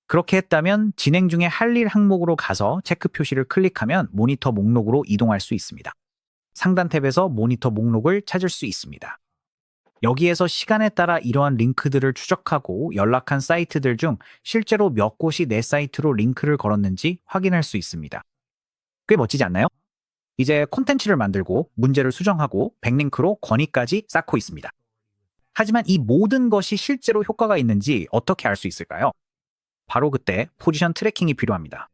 그렇게 했다면 진행 중에 할 일 항목으로 가서 체크 표시를 클릭하면 모니터 목록으로 이동할 수 있습니다. 상단 탭에서 모니터 목록을 찾을 수 있습니다. 여기에서 시간에 따라 이러한 링크들을 추적하고 연락한 사이트들 중 실제로 몇 곳이 내 사이트로 링크를 걸었는지 확인할 수 있습니다. 꽤 멋지지 않나요? 이제 콘텐츠를 만들고 문제를 수정하고 백링크로 권위까지 쌓고 있습니다. 하지만 이 모든 것이 실제로 효과가 있는지 어떻게 알 수 있을까요? 바로 그때 포지션 트래킹이 필요합니다.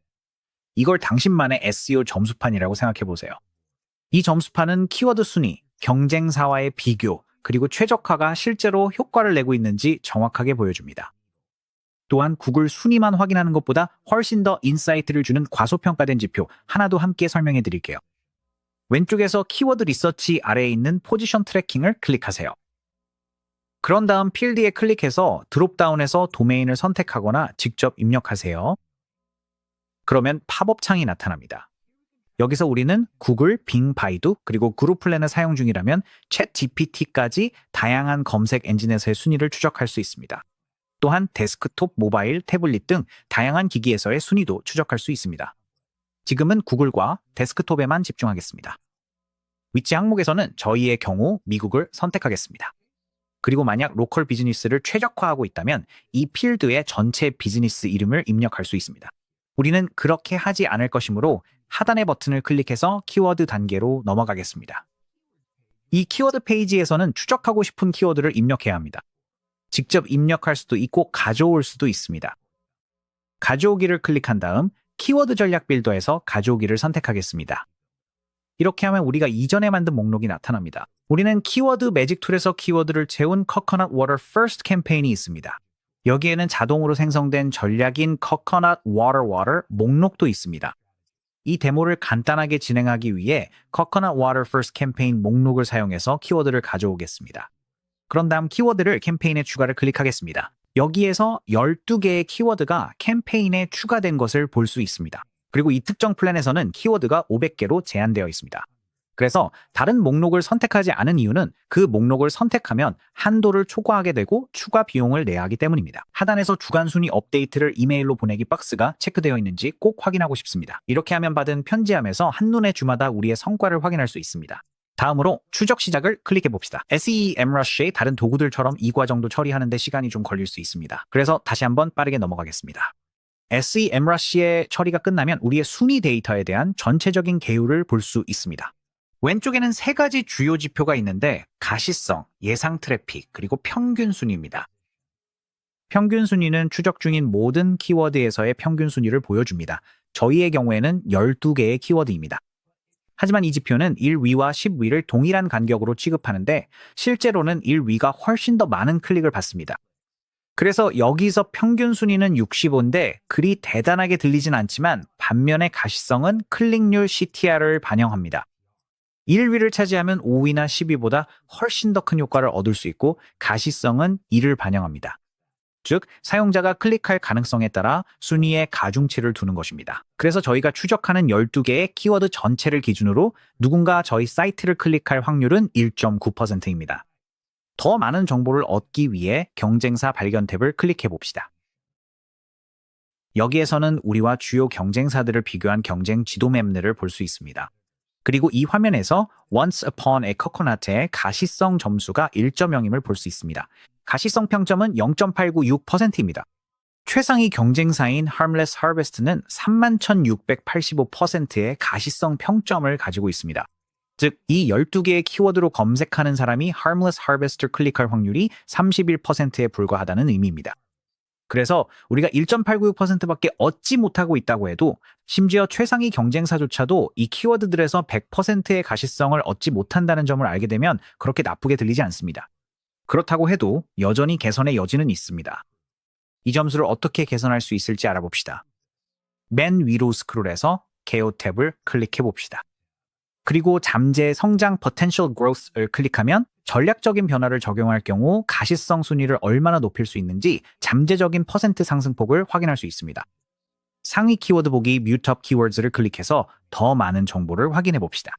이걸 당신만의 SEO 점수판이라고 생각해 보세요. 이 점수판은 키워드 순위, 경쟁사와의 비교, 그리고 최적화가 실제로 효과를 내고 있는지 정확하게 보여줍니다. 또한 구글 순위만 확인하는 것보다 훨씬 더 인사이트를 주는 과소평가된 지표 하나도 함께 설명해 드릴게요. 왼쪽에서 키워드 리서치 아래에 있는 포지션 트래킹을 클릭하세요. 그런 다음 필드에 클릭해서 드롭다운에서 도메인을 선택하거나 직접 입력하세요. 그러면 팝업 창이 나타납니다. 여기서 우리는 구글, 빙, 바이두, 그리고 그룹 플랜을 사용 중이라면 챗 GPT까지 다양한 검색 엔진에서의 순위를 추적할 수 있습니다. 또한 데스크톱, 모바일, 태블릿 등 다양한 기기에서의 순위도 추적할 수 있습니다. 지금은 구글과 데스크톱에만 집중하겠습니다. 위치 항목에서는 저희의 경우 미국을 선택하겠습니다. 그리고 만약 로컬 비즈니스를 최적화하고 있다면 이 필드에 전체 비즈니스 이름을 입력할 수 있습니다. 우리는 그렇게 하지 않을 것이므로 하단의 버튼을 클릭해서 키워드 단계로 넘어가겠습니다. 이 키워드 페이지에서는 추적하고 싶은 키워드를 입력해야 합니다. 직접 입력할 수도 있고 가져올 수도 있습니다. 가져오기를 클릭한 다음 키워드 전략 빌더에서 가져오기를 선택하겠습니다. 이렇게 하면 우리가 이전에 만든 목록이 나타납니다. 우리는 키워드 매직 툴에서 키워드를 채운 Coconut Water First 캠페인이 있습니다. 여기에는 자동으로 생성된 전략인 Coconut Water 목록도 있습니다. 이 데모를 간단하게 진행하기 위해 Coconut Water First 캠페인 목록을 사용해서 키워드를 가져오겠습니다. 그런 다음 키워드를 캠페인에 추가를 클릭하겠습니다. 여기에서 12개의 키워드가 캠페인에 추가된 것을 볼 수 있습니다. 그리고 이 특정 플랜에서는 키워드가 500개로 제한되어 있습니다. 그래서 다른 목록을 선택하지 않은 이유는 그 목록을 선택하면 한도를 초과하게 되고 추가 비용을 내야 하기 때문입니다. 하단에서 주간 순위 업데이트를 이메일로 보내기 박스가 체크되어 있는지 꼭 확인하고 싶습니다. 이렇게 하면 받은 편지함에서 한눈에 주마다 우리의 성과를 확인할 수 있습니다. 다음으로 추적 시작을 클릭해 봅시다. SEMrush의 다른 도구들처럼 이 과정도 처리하는데 시간이 좀 걸릴 수 있습니다. 그래서 다시 한번 빠르게 넘어가겠습니다. SEMrush의 처리가 끝나면 우리의 순위 데이터에 대한 전체적인 개요를 볼 수 있습니다. 왼쪽에는 세 가지 주요 지표가 있는데 가시성, 예상 트래픽, 그리고 평균 순위입니다. 평균 순위는 추적 중인 모든 키워드에서의 평균 순위를 보여줍니다. 저희의 경우에는 12개의 키워드입니다. 하지만 이 지표는 1위와 10위를 동일한 간격으로 취급하는데 실제로는 1위가 훨씬 더 많은 클릭을 받습니다. 그래서 여기서 평균 순위는 65인데 그리 대단하게 들리진 않지만 반면에 가시성은 클릭률 CTR을 반영합니다. 1위를 차지하면 5위나 10위보다 훨씬 더 큰 효과를 얻을 수 있고 가시성은 이를 반영합니다. 즉, 사용자가 클릭할 가능성에 따라 순위의 가중치를 두는 것입니다. 그래서 저희가 추적하는 12개의 키워드 전체를 기준으로 누군가 저희 사이트를 클릭할 확률은 1.9%입니다. 더 많은 정보를 얻기 위해 경쟁사 발견 탭을 클릭해 봅시다. 여기에서는 우리와 주요 경쟁사들을 비교한 경쟁 지도 맵들을 볼 수 있습니다. 그리고 이 화면에서 Once Upon a Coconut의 가시성 점수가 1.0임을 볼 수 있습니다. 가시성 평점은 0.896%입니다. 최상위 경쟁사인 Harmless Harvest는 31,685%의 가시성 평점을 가지고 있습니다. 즉, 이 12개의 키워드로 검색하는 사람이 Harmless Harvester 클릭할 확률이 31%에 불과하다는 의미입니다. 그래서 우리가 1.896%밖에 얻지 못하고 있다고 해도 심지어 최상위 경쟁사조차도 이 키워드들에서 100%의 가시성을 얻지 못한다는 점을 알게 되면 그렇게 나쁘게 들리지 않습니다. 그렇다고 해도 여전히 개선의 여지는 있습니다. 이 점수를 어떻게 개선할 수 있을지 알아봅시다. 맨 위로 스크롤해서 개요 탭을 클릭해 봅시다. 그리고 잠재 성장 Potential Growth를 클릭하면 전략적인 변화를 적용할 경우 가시성 순위를 얼마나 높일 수 있는지 잠재적인 퍼센트 상승폭을 확인할 수 있습니다. 상위 키워드 보기 Mute Up Keywords를 클릭해서 더 많은 정보를 확인해 봅시다.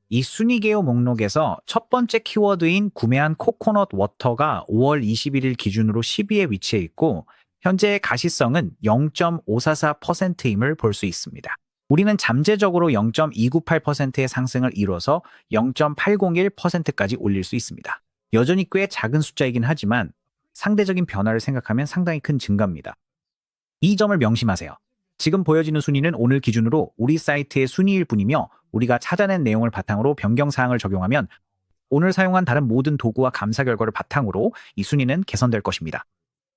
이 순위 개요 목록에서 첫 번째 키워드인 구매한 코코넛 워터가 5월 21일 기준으로 10위에 위치해 있고 현재의 가시성은 0.544%임을 볼 수 있습니다. 우리는 잠재적으로 0.298%의 상승을 이뤄서 0.801%까지 올릴 수 있습니다. 여전히 꽤 작은 숫자이긴 하지만 상대적인 변화를 생각하면 상당히 큰 증가입니다. 이 점을 명심하세요. 지금 보여지는 순위는 오늘 기준으로 우리 사이트의 순위일 뿐이며 우리가 찾아낸 내용을 바탕으로 변경사항을 적용하면 오늘 사용한 다른 모든 도구와 감사 결과를 바탕으로 이 순위는 개선될 것입니다.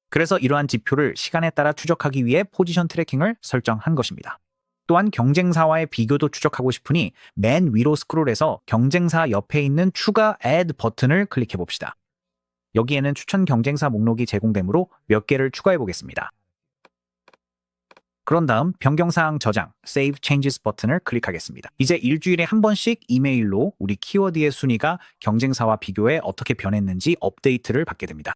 그래서 이러한 지표를 시간에 따라 추적하기 위해 포지션 트래킹을 설정한 것입니다. 또한 경쟁사와의 비교도 추적하고 싶으니 맨 위로 스크롤해서 경쟁사 옆에 있는 추가 Add 버튼을 클릭해 봅시다. 여기에는 추천 경쟁사 목록이 제공되므로 몇 개를 추가해 보겠습니다. 그런 다음 변경사항 저장, Save Changes 버튼을 클릭하겠습니다. 이제 일주일에 한 번씩 이메일로 우리 키워드의 순위가 경쟁사와 비교해 어떻게 변했는지 업데이트를 받게 됩니다.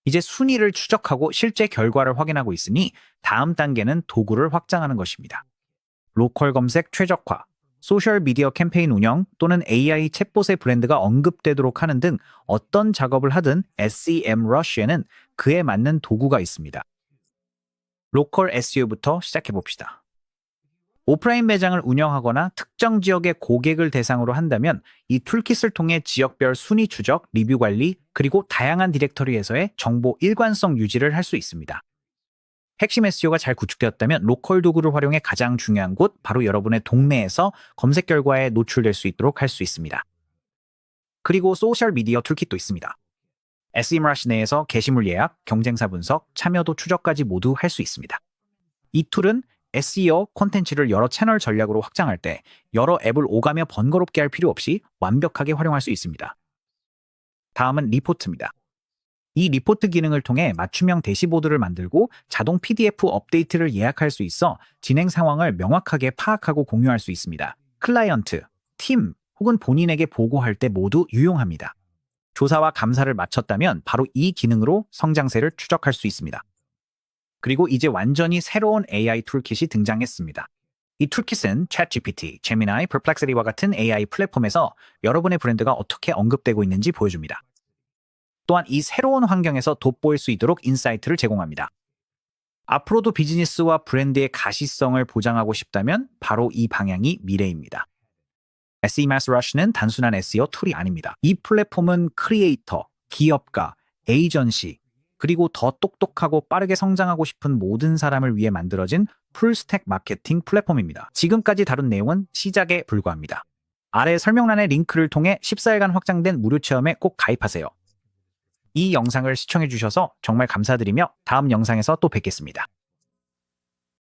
이제 순위를 추적하고 실제 결과를 확인하고 있으니 다음 단계는 도구를 확장하는 것입니다. 로컬 검색 최적화, 소셜 미디어 캠페인 운영 또는 AI 챗봇의 브랜드가 언급되도록 하는 등 어떤 작업을 하든 SEMrush에는 그에 맞는 도구가 있습니다. 로컬 SEO부터 시작해 봅시다. 오프라인 매장을 운영하거나 특정 지역의 고객을 대상으로 한다면 이 툴킷을 통해 지역별 순위 추적, 리뷰 관리, 그리고 다양한 디렉터리에서의 정보 일관성 유지를 할 수 있습니다. 핵심 SEO가 잘 구축되었다면 로컬 도구를 활용해 가장 중요한 곳, 바로 여러분의 동네에서 검색 결과에 노출될 수 있도록 할 수 있습니다. 그리고 소셜 미디어 툴킷도 있습니다. SEMrush 내에서 게시물 예약, 경쟁사 분석, 참여도 추적까지 모두 할 수 있습니다. 이 툴은 SEO 콘텐츠를 여러 채널 전략으로 확장할 때 여러 앱을 오가며 번거롭게 할 필요 없이 완벽하게 활용할 수 있습니다. 다음은 리포트입니다. 이 리포트 기능을 통해 맞춤형 대시보드를 만들고 자동 PDF 업데이트를 예약할 수 있어 진행 상황을 명확하게 파악하고 공유할 수 있습니다. 클라이언트, 팀 혹은 본인에게 보고할 때 모두 유용합니다. 조사와 감사를 마쳤다면 바로 이 기능으로 성장세를 추적할 수 있습니다. 그리고 이제 완전히 새로운 AI 툴킷이 등장했습니다. 이 툴킷은 ChatGPT, Gemini, Perplexity와 같은 AI 플랫폼에서 여러분의 브랜드가 어떻게 언급되고 있는지 보여줍니다. 또한 이 새로운 환경에서 돋보일 수 있도록 인사이트를 제공합니다. 앞으로도 비즈니스와 브랜드의 가시성을 보장하고 싶다면 바로 이 방향이 미래입니다. SEMrush는 단순한 SEO 툴이 아닙니다. 이 플랫폼은 크리에이터, 기업가, 에이전시, 그리고 더 똑똑하고 빠르게 성장하고 싶은 모든 사람을 위해 만들어진 풀스택 마케팅 플랫폼입니다. 지금까지 다룬 내용은 시작에 불과합니다. 아래 설명란의 링크를 통해 14일간 확장된 무료 체험에 꼭 가입하세요. 이 영상을 시청해주셔서 정말 감사드리며 다음 영상에서 또 뵙겠습니다.